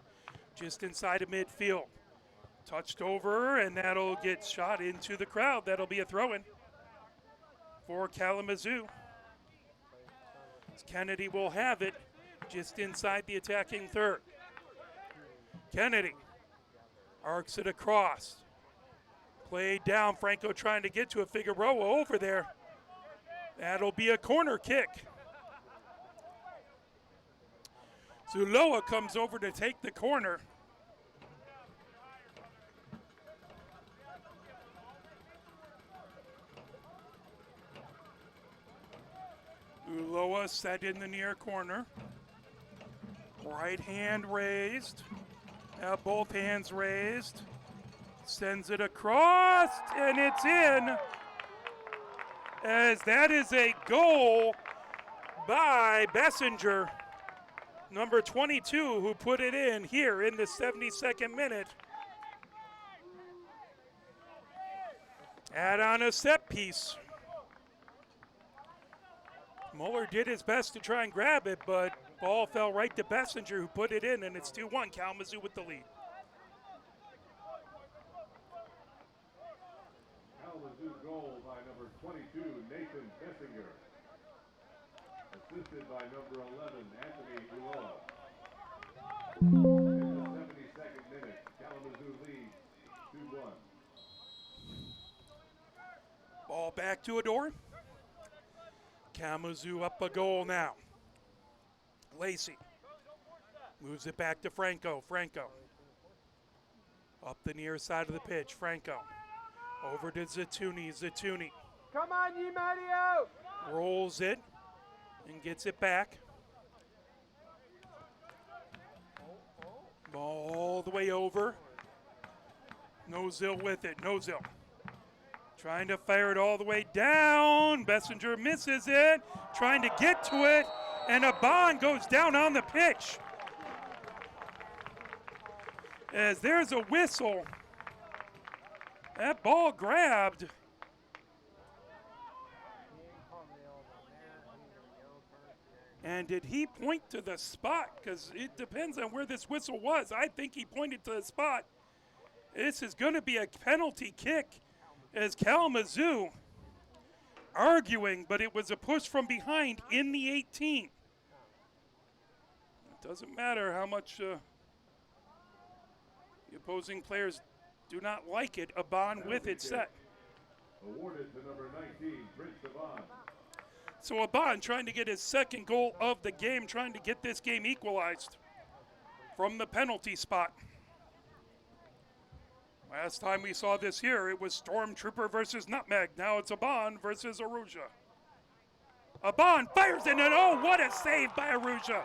just inside of midfield. Touched over, and that'll get shot into the crowd. That'll be a throw-in for Kalamazoo. Kennedy will have it just inside the attacking third. Kennedy arcs it across. Played down. Franco trying to get to a Figueroa over there. That'll be a corner kick. Zuloa comes over to take the corner. Uloa set in the near corner. Right hand raised. Now both hands raised. Sends it across, and it's in. As that is a goal by Bessinger, number 22, who put it in here in the 72nd minute. Add on a set piece. Muller did his best to try and grab it, but ball fell right to Bessinger, who put it in, and it's 2-1, Kalamazoo with the lead. Kalamazoo goal by number 22, Nathan Bessinger. Assisted by number 11, Anthony Uloa. In the 72nd minute, Kalamazoo leads 2-1. Ball back to Adore. Kalamazoo up a goal now. Lacey moves it back to Franco. Franco up the near side of the pitch. Franco over to Zatuni. Zatuni. Come on, you Mario! Rolls it and gets it back. Ball all the way over. Nozil with it. Nozil trying to fire it all the way down. Bessinger misses it. Trying to get to it. And Aban goes down on the pitch. As there's a whistle. That ball grabbed. And did he point to the spot? Because it depends on where this whistle was. I think he pointed to the spot. This is going to be a penalty kick as Kalamazoo arguing, but it was a push from behind in the 18. It doesn't matter how much the opposing players do not like it. Abon with it set. Awarded to number 19, Prince Abon. So Abon trying to get his second goal of the game, trying to get this game equalized from the penalty spot. Last time we saw this here, it was Stormtrooper versus Nutmeg. Now it's Abon versus Aruja. Abon fires in, and oh, what a save by Aruja.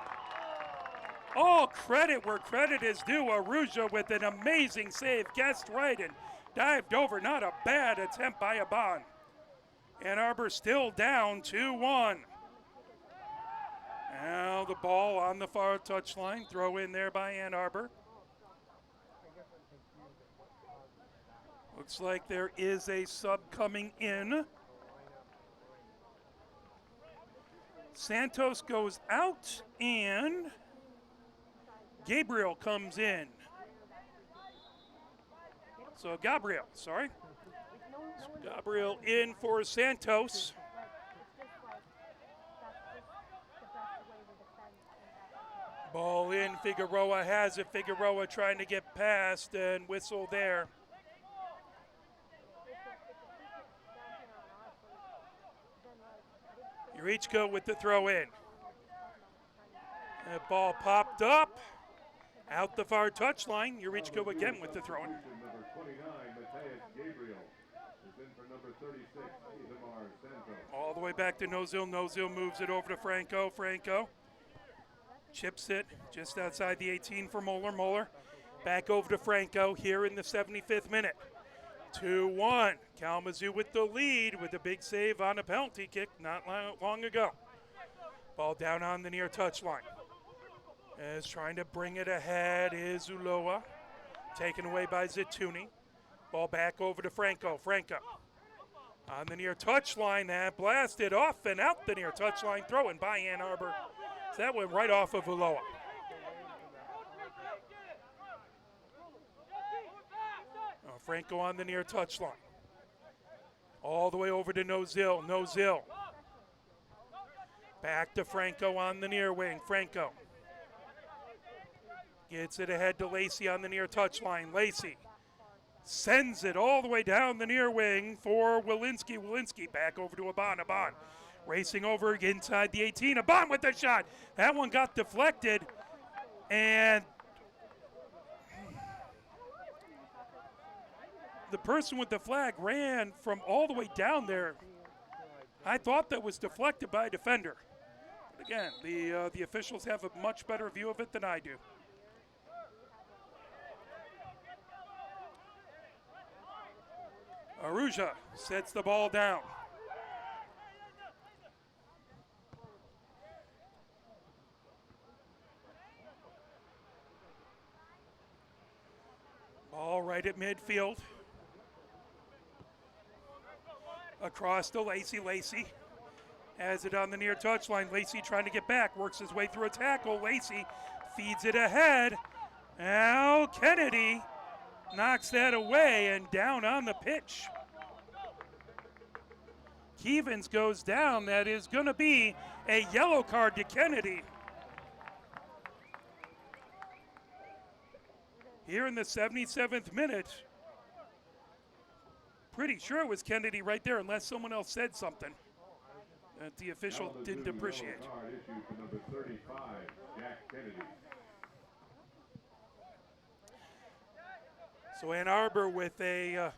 All credit where credit is due. Aruja with an amazing save, guessed right and dived over. Not a bad attempt by Abon. Ann Arbor still down 2-1. Now the ball on the far touchline. Throw in there by Ann Arbor. Looks like there is a sub coming in. Santos goes out and Gabriel comes in. So Gabriel in for Santos. Ball in, Figueroa has it. Figueroa trying to get past and whistle there. Yurichko with the throw in. That ball popped up. Out the far touchline. Yurichko again with the throw in. Number 29, Mateus Gabriel, is in for number 36, Isamar Santos. All the way back to Nozil. Nozil moves it over to Franco. Franco chips it just outside the 18 for Moeller. Moeller back over to Franco here in the 75th minute. 2-1. Kalamazoo with the lead with a big save on a penalty kick not long ago. Ball down on the near touchline. As trying to bring it ahead is Uloa. Taken away by Zituni. Ball back over to Franco. Franco on the near touchline. That blasted off and out the near touchline. Throw in by Ann Arbor. So that went right off of Uloa. Franco on the near touchline. All the way over to Nozil. Nozil. Back to Franco on the near wing. Franco gets it ahead to Lacey on the near touchline. Lacey sends it all the way down the near wing for Walensky. Walensky back over to Abon. Abon racing over inside the 18. Abon with the shot. That one got deflected. And the person with the flag ran from all the way down there. I thought that was deflected by a defender. But again, the officials have a much better view of it than I do. Aruja sets the ball down. Ball right at midfield. Across to Lacey. Lacey has it on the near touchline. Lacey trying to get back, works his way through a tackle. Lacey feeds it ahead. Now Kennedy knocks that away and down on the pitch. Kevens goes down. That is going to be a yellow card to Kennedy. Here in the 77th minute. Pretty sure it was Kennedy right there, unless someone else said something that the official didn't appreciate. Card issued to number 35, Jack Kennedy. So Ann Arbor with a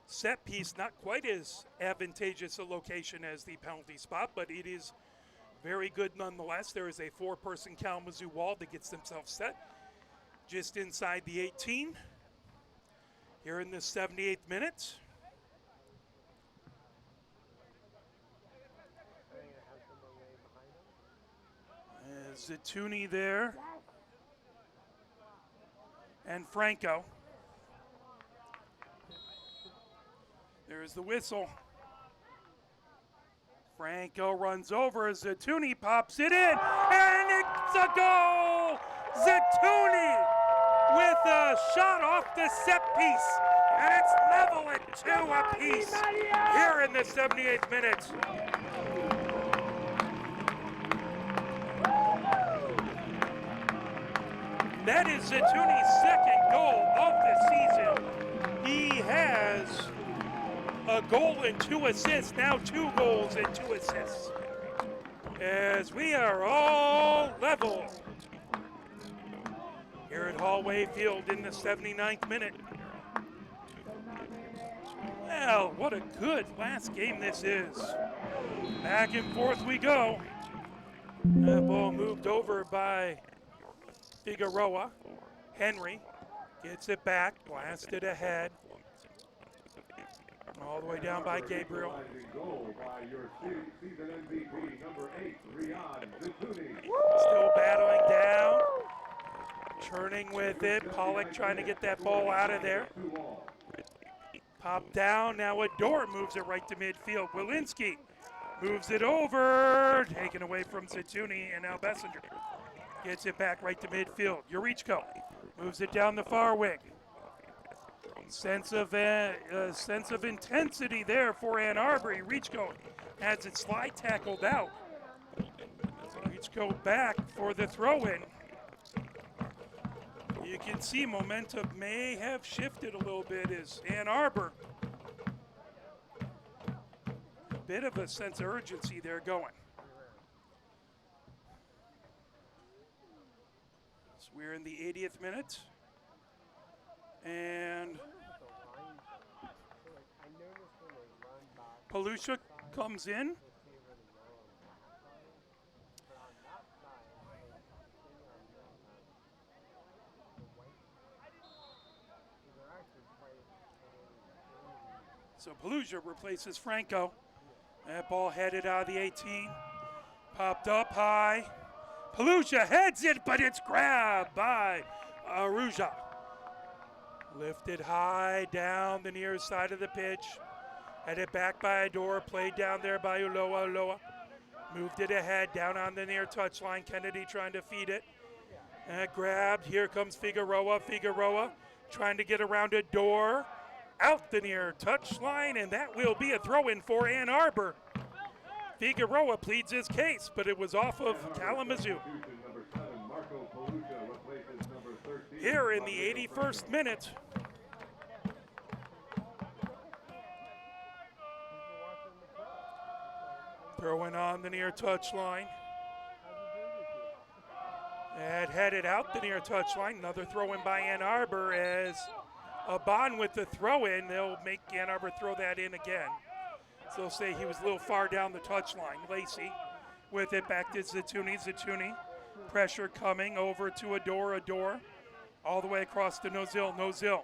set piece, not quite as advantageous a location as the penalty spot, but it is very good nonetheless. There is a four-person Kalamazoo wall that gets themselves set just inside the 18 here in the 78th minute. Zituni there. And Franco. There's the whistle. Franco runs over, Zatuni pops it in, and it's a goal! Zatuni with a shot off the set piece, and it's level at 2 apiece here in the 78th minute. That is Zatuni's second goal of the season. He has a goal and 2 assists, now 2 goals and 2 assists. As we are all level here at Hallway Field in the 79th minute. Well, what a good last game this is. Back and forth we go. That ball moved over by Figueroa. Henry gets it back, blasted ahead. All the way down by Gabriel. Still battling down. Churning with it. Pollock trying to get that ball out of there. Pop down. Now Adore moves it right to midfield. Wilinski moves it over. Taken away from Zatuni, and now Bessinger gets it back right to midfield. Yurichko moves it down the far wing. Sense of intensity there for Ann Arbor. Yurichko has it slide tackled out. Yurichko back for the throw-in. You can see momentum may have shifted a little bit as Ann Arbor. A bit of a sense of urgency there going. So we're in the 80th minute. And Palusha comes in. So Palusha replaces Franco. That ball headed out of the 18. Popped up high. Palusha heads it, but it's grabbed by Aruja. Lifted high down the near side of the pitch. Headed back by Adore. Played down there by Uloa. Uloa moved it ahead down on the near touchline. Kennedy trying to feed it. Grabbed. Here comes Figueroa. Figueroa trying to get around Adore. Out the near touchline, and that will be a throw-in for Ann Arbor. Figueroa pleads his case, but it was off of Kalamazoo. Here in the 81st minute. Throwing on the near touchline. And headed out the near touchline. Another throw-in by Ann Arbor as Aban with the throw-in. They'll make Ann Arbor throw that in again. So they'll say he was a little far down the touchline. Lacey with it back to Zatuni. Zatuni. Pressure coming over to Adore. Adore. All the way across to Nozil. Nozil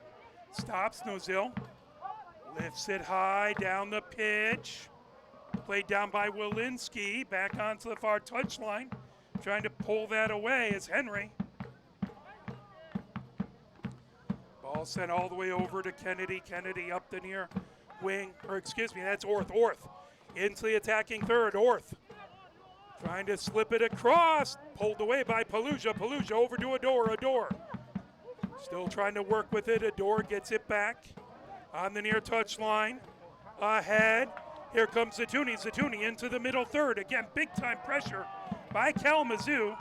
stops. Nozil lifts it high down the pitch. Played down by Wilinski. Back onto the far touchline. Trying to pull that away is Henry. Ball sent all the way over to Kennedy. Kennedy up the near wing. Or excuse me, that's Orth. Orth into the attacking third. Orth trying to slip it across. Pulled away by Palusha. Palusha over to Adore. Adore still trying to work with it. Adore gets it back on the near touchline. Ahead. Here comes Zatuni. Zatuni into the middle third. Again, big time pressure by Kalamazoo.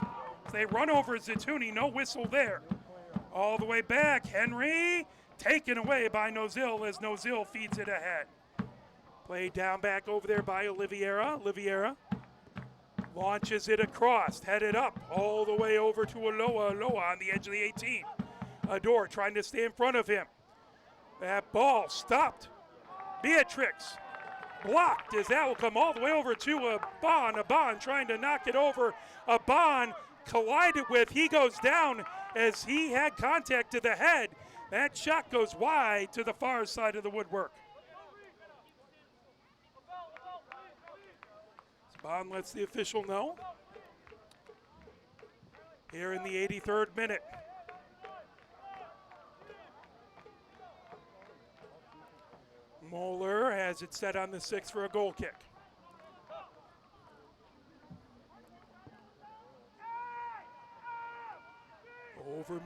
They run over Zatuni. No whistle there. All the way back. Henry taken away by Nozil as Nozil feeds it ahead. Played down back over there by Oliveira. Oliveira launches it across. Headed up all the way over to Aloha. Aloha on the edge of the 18. Adore trying to stay in front of him. That ball stopped. Beatrix blocked as that will come all the way over to Aban. Aban trying to knock it over. Aban collided with. He goes down as he had contact to the head. That shot goes wide to the far side of the woodwork. Aban lets the official know. Here in the 83rd minute. Moeller has it set on the 6 for a goal kick.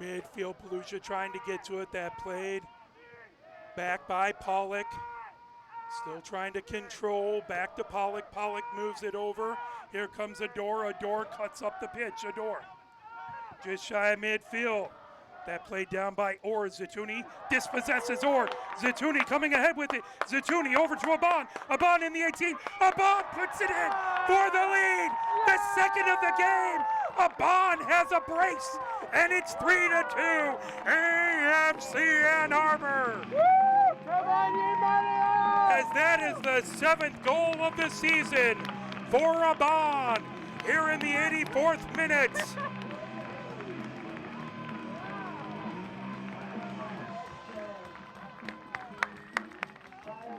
midfield, Pelusia trying to get to it. That played back by Pollock. Still trying to control, back to Pollock. Pollock moves it over. Here comes Adore. Adore cuts up the pitch. Adore just shy of midfield. That played down by Orr. Zatuni dispossesses Orr. Zatuni coming ahead with it. Zatuni over to Aban. Aban in the 18. Aban puts it in for the lead. The second of the game. Aban has a brace, and it's 3-2. AFC Ann Arbor. As that is the 7th goal of the season for Aban here in the 84th minute.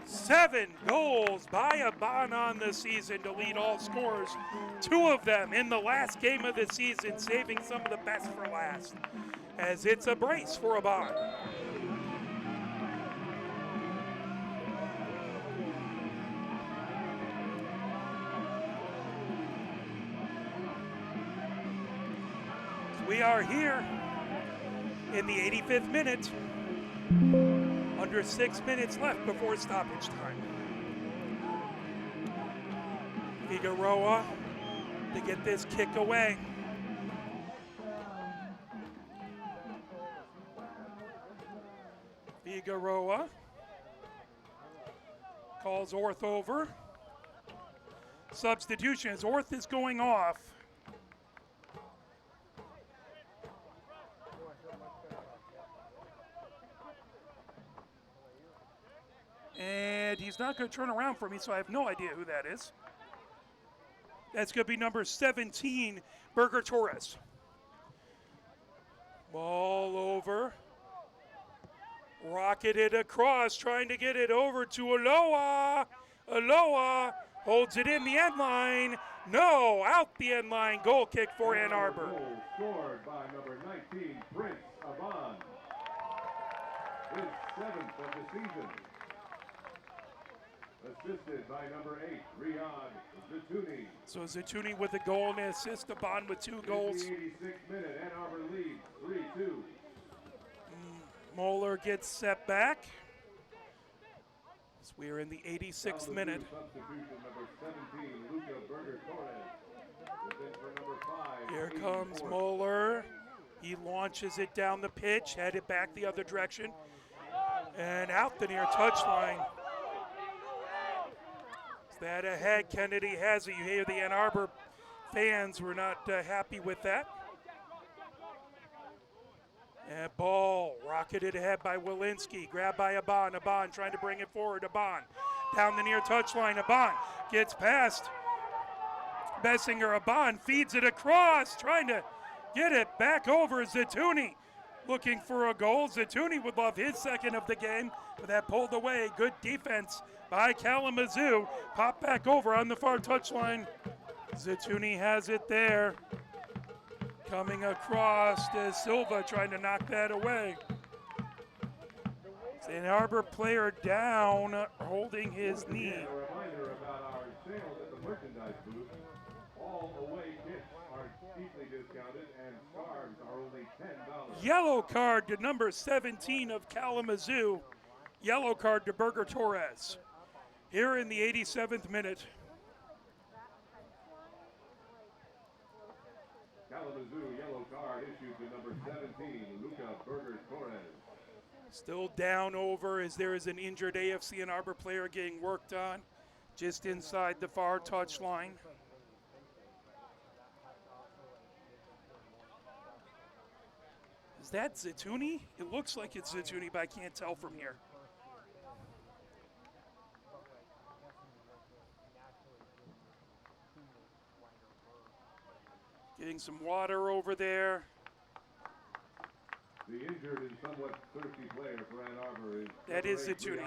Seven goals by Aban on the season to lead all scorers. 2 of them in the last game of the season, saving some of the best for last, as it's a brace for Aban. We are here in the 85th minute. Under 6 minutes left before stoppage time. Figueroa to get this kick away. Figueroa calls Orth over. Substitution as Orth is going off. And he's not going to turn around for me, so I have no idea who that is. That's going to be number 17, Berger Torres. Ball over. Rocketed across, trying to get it over to Aloha. Aloha holds it in the end line. No, out the end line. Goal kick for Ann Arbor. Goal scored by number 19, Prince Aban. His 7th of the season. Assisted by number 8, Riyad Zatuni. So Zatuni with a goal and an assist, Aban with 2 goals. In the 86th minute, Ann Arbor leads 3-2. Moeller gets set back. So we are in the 86th minute. Substitution number 17, Luca Berger Torres. Is in for number 5. Here comes Moeller. He launches it down the pitch, headed back the other direction, and out the near touchline. That ahead, Kennedy has it. You hear the Ann Arbor fans were not happy with that. And ball rocketed ahead by Walensky, grabbed by Aban. Aban trying to bring it forward. Aban down the near touchline. Aban gets past Bessinger. Aban feeds it across, trying to get it back over. Zatuni looking for a goal. Zatuni would love his 2nd of the game, but that pulled away. Good defense by Kalamazoo. Pop back over on the far touchline. Zatuni has it there. Coming across to Silva, trying to knock that away. Ann Arbor player down, holding his knee. A reminder about our sales at the merchandise booth. All away kits are deeply discounted and scarves are only $10. Yellow card to number 17 of Kalamazoo. Yellow card to Berger Torres. Here in the 87th minute. Kalamazoo yellow card issued to number 17, Luca Berger Torres. Still down over as there is an injured AFC Ann Arbor player getting worked on just inside the far touchline. Is that Zatuni? It looks like it's Zatuni, but I can't tell from here. Getting some water over there. The injured and somewhat thirsty player for Ann Arbor is that is Zatuni.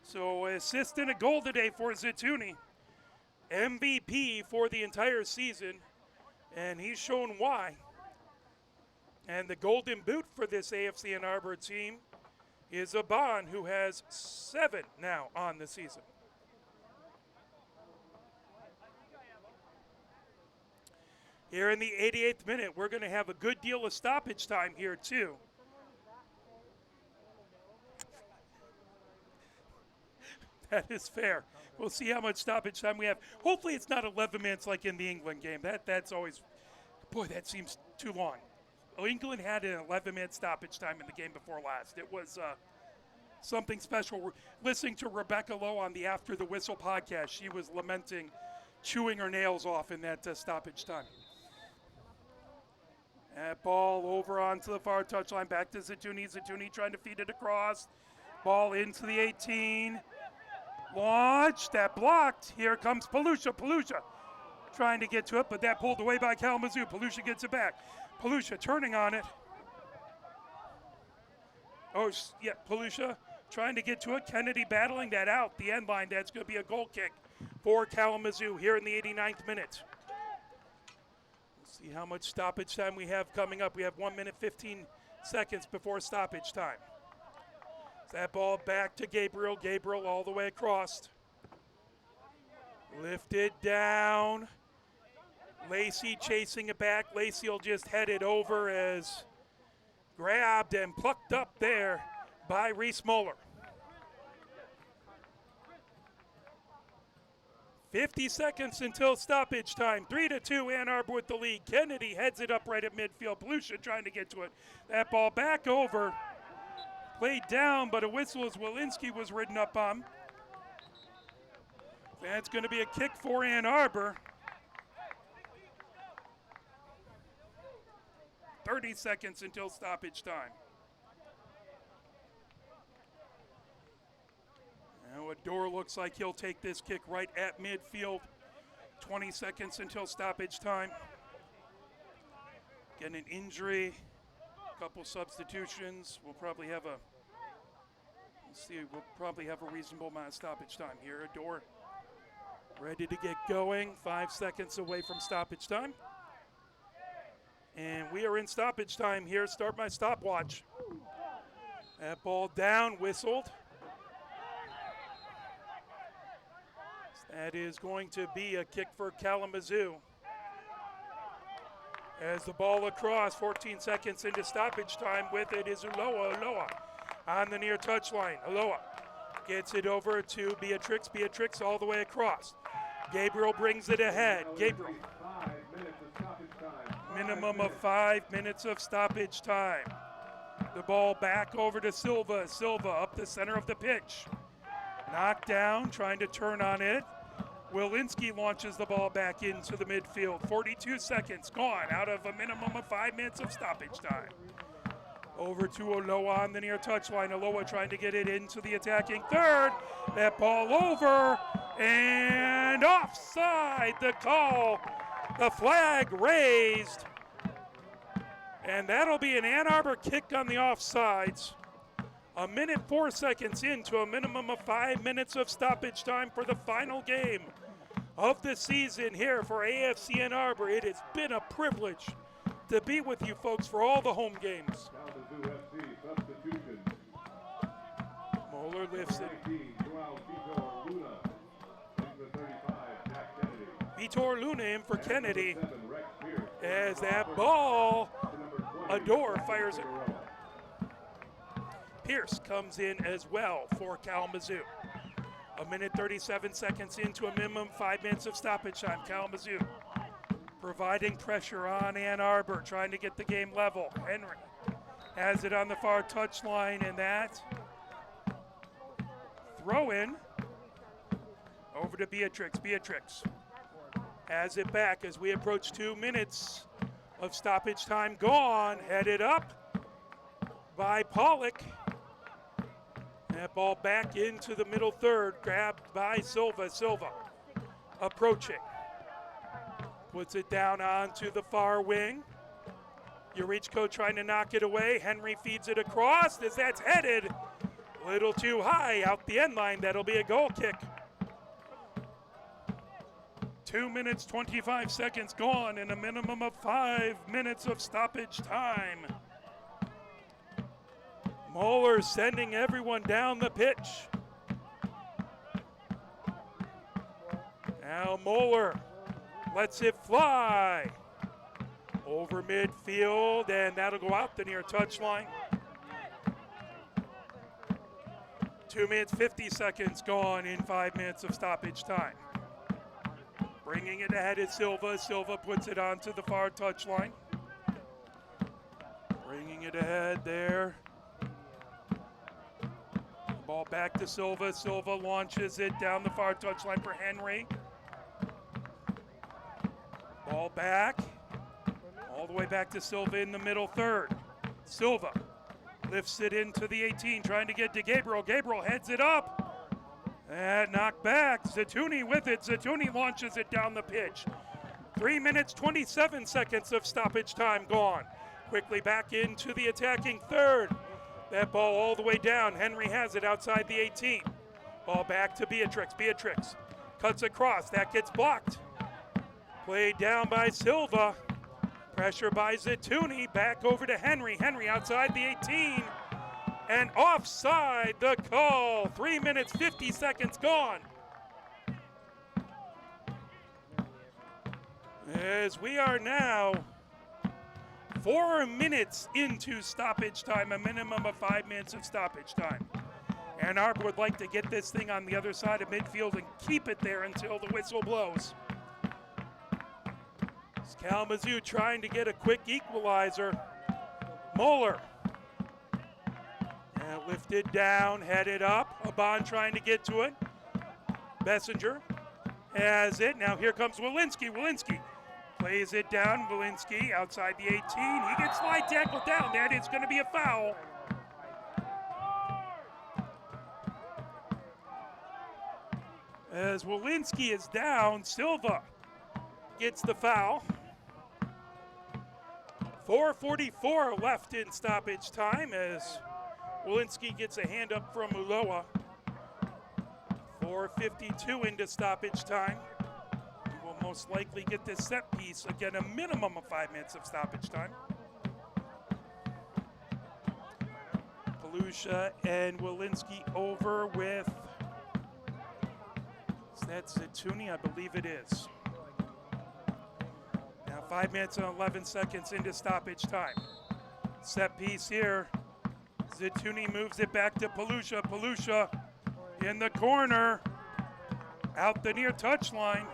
So assist and a goal today for Zatuni. MVP for the entire season, and he's shown why. And the golden boot for this AFC Ann Arbor team is Aban, who has 7 now on the season. Here in the 88th minute, we're going to have a good deal of stoppage time here, too. That is fair. We'll see how much stoppage time we have. Hopefully it's not 11 minutes like in the England game. That's always, boy, that seems too long. England had an 11-minute stoppage time in the game before last. It was something special. We're listening to Rebecca Lowe on the After the Whistle podcast. She was lamenting chewing her nails off in that stoppage time. That ball over onto the far touchline, back to Zatuni. Zatuni trying to feed it across. Ball into the 18. Launch, that blocked. Here comes Palusha. Palusha trying to get to it, but that pulled away by Kalamazoo. Palusha gets it back. Palusha turning on it. Oh, yeah, Palusha trying to get to it. Kennedy battling that out. The end line, that's going to be a goal kick for Kalamazoo here in the 89th minute. See how much stoppage time we have coming up. We have 1 minute, 15 seconds before stoppage time. That ball back to Gabriel. Gabriel all the way across. Lifted down. Lacey chasing it back. Lacey will just head it over as grabbed and plucked up there by Reese Moeller. 50 seconds until stoppage time. 3-2 Ann Arbor with the lead. Kennedy heads it up right at midfield. Palusha trying to get to it. That ball back over. Played down, but a whistle as Walensky was ridden up on. That's going to be a kick for Ann Arbor. 30 seconds until stoppage time. Now Adore looks like he'll take this kick right at midfield. 20 seconds until stoppage time. Getting an injury, a couple substitutions. We'll probably have a reasonable amount of stoppage time here. Adore ready to get going. 5 seconds away from stoppage time. And we are in stoppage time here. Start my stopwatch. That ball down, whistled. That is going to be a kick for Kalamazoo. As the ball across, 14 seconds into stoppage time. With it is Uloa. Uloa on the near touchline. Uloa gets it over to Beatrix. Beatrix all the way across. Gabriel brings it ahead. Gabriel. Minimum of 5 minutes of stoppage time. The ball back over to Silva. Silva up the center of the pitch. Knocked down, trying to turn on it. Walensky launches the ball back into the midfield. 42 seconds gone out of a minimum of 5 minutes of stoppage time. Over to Oloa on the near touchline. Oloa trying to get it into the attacking third. That ball over and offside. The call. The flag raised. And that'll be an Ann Arbor kick on the offsides. A minute 4 seconds into a minimum of 5 minutes of stoppage time for the final game of the season here for AFC Ann Arbor. It has been a privilege to be with you folks for all the home games. Kalamazoo FC substitution. Moeller lifts it. Vitor Luna in for Kennedy. As that ball, Adore fires it. Pierce comes in as well for Kalamazoo. A minute 37 seconds into a minimum 5 minutes of stoppage time. Kalamazoo providing pressure on Ann Arbor, trying to get the game level. Henry has it on the far touchline, and that throw in over to Beatrix. Beatrix has it back as we approach 2 minutes of stoppage time gone. Headed up by Pollock. That ball back into the middle third, grabbed by Silva. Silva approaching. Puts it down onto the far wing. Yurichko trying to knock it away. Henry feeds it across as that's headed a little too high out the end line. That'll be a goal kick. 2 minutes, 25 seconds gone and a minimum of 5 minutes of stoppage time. Moeller sending everyone down the pitch. Now Moeller lets it fly. Over midfield, and that'll go out the near touchline. 2 minutes, 50 seconds gone in 5 minutes of stoppage time. Bringing it ahead is Silva. Silva puts it onto the far touchline. Bringing it ahead there. Ball back to Silva. Silva launches it down the far touchline for Henry. Ball back. All the way back to Silva in the middle third. Silva lifts it into the 18, trying to get to Gabriel. Gabriel heads it up. And knocked back. Zatuni with it. Zatuni launches it down the pitch. 3 minutes, 27 seconds of stoppage time gone. Quickly back into the attacking third. That ball all the way down. Henry has it outside the 18. Ball back to Beatrix. Beatrix cuts across. That gets blocked. Played down by Silva. Pressure by Zatuni. Back over to Henry. Henry outside the 18. And offside the call. 3 minutes, 50 seconds gone. As we are now 4 minutes into stoppage time, a minimum of 5 minutes of stoppage time. Ann Arbor would like to get this thing on the other side of midfield and keep it there until the whistle blows. It's Kalamazoo trying to get a quick equalizer. Moeller. And lifted down, headed up. Aban trying to get to it. Bessinger has it. Now here comes Walensky. Walensky plays it down. Walensky outside the 18. He gets slide tackled down. That is going to be a foul. As Walensky is down, Silva gets the foul. 4:44 left in stoppage time as Walensky gets a hand up from Uloa. 4:52 into stoppage time. We will most likely get this set piece. Again, a minimum of 5 minutes of stoppage time. Palusha and Walensky over with, is that Zatuni? I believe it is. Now 5 minutes and 11 seconds into stoppage time. Set piece here. Zatuni moves it back to Palusha. Palusha in the corner. Out the near touchline.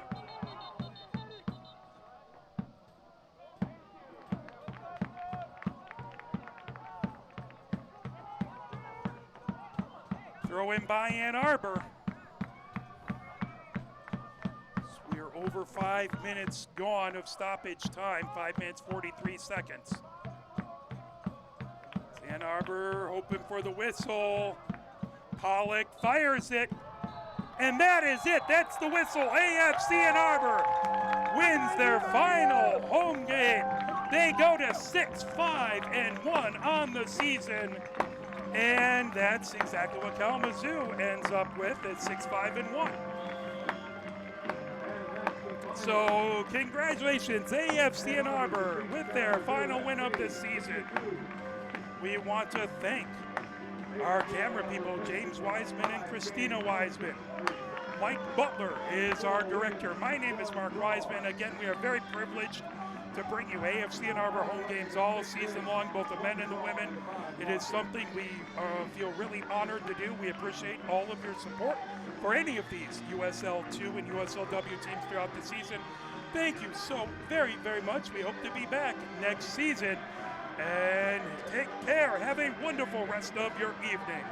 Throw in by Ann Arbor. So we are over 5 minutes gone of stoppage time. 5 minutes, 43 seconds. Ann Arbor hoping for the whistle. Pollock fires it. And that is it. That's the whistle. AFC Ann Arbor wins their final home game. They go to 6-5-1 on the season. And that's exactly what Kalamazoo ends up with at 6-5-1. So congratulations, AFC Ann Arbor, with their final win of the season. We want to thank our camera people, James Wiseman and Christina Wiseman. Mike Butler is our director. My name is Mark Wiseman. Again, we are very privileged to bring you AFC Ann Arbor home games all season long, both the men and the women. It is something we feel really honored to do. We appreciate all of your support for any of these USL2 and USLW teams throughout the season. Thank you so very, very much. We hope to be back next season. And take care. Have a wonderful rest of your evening.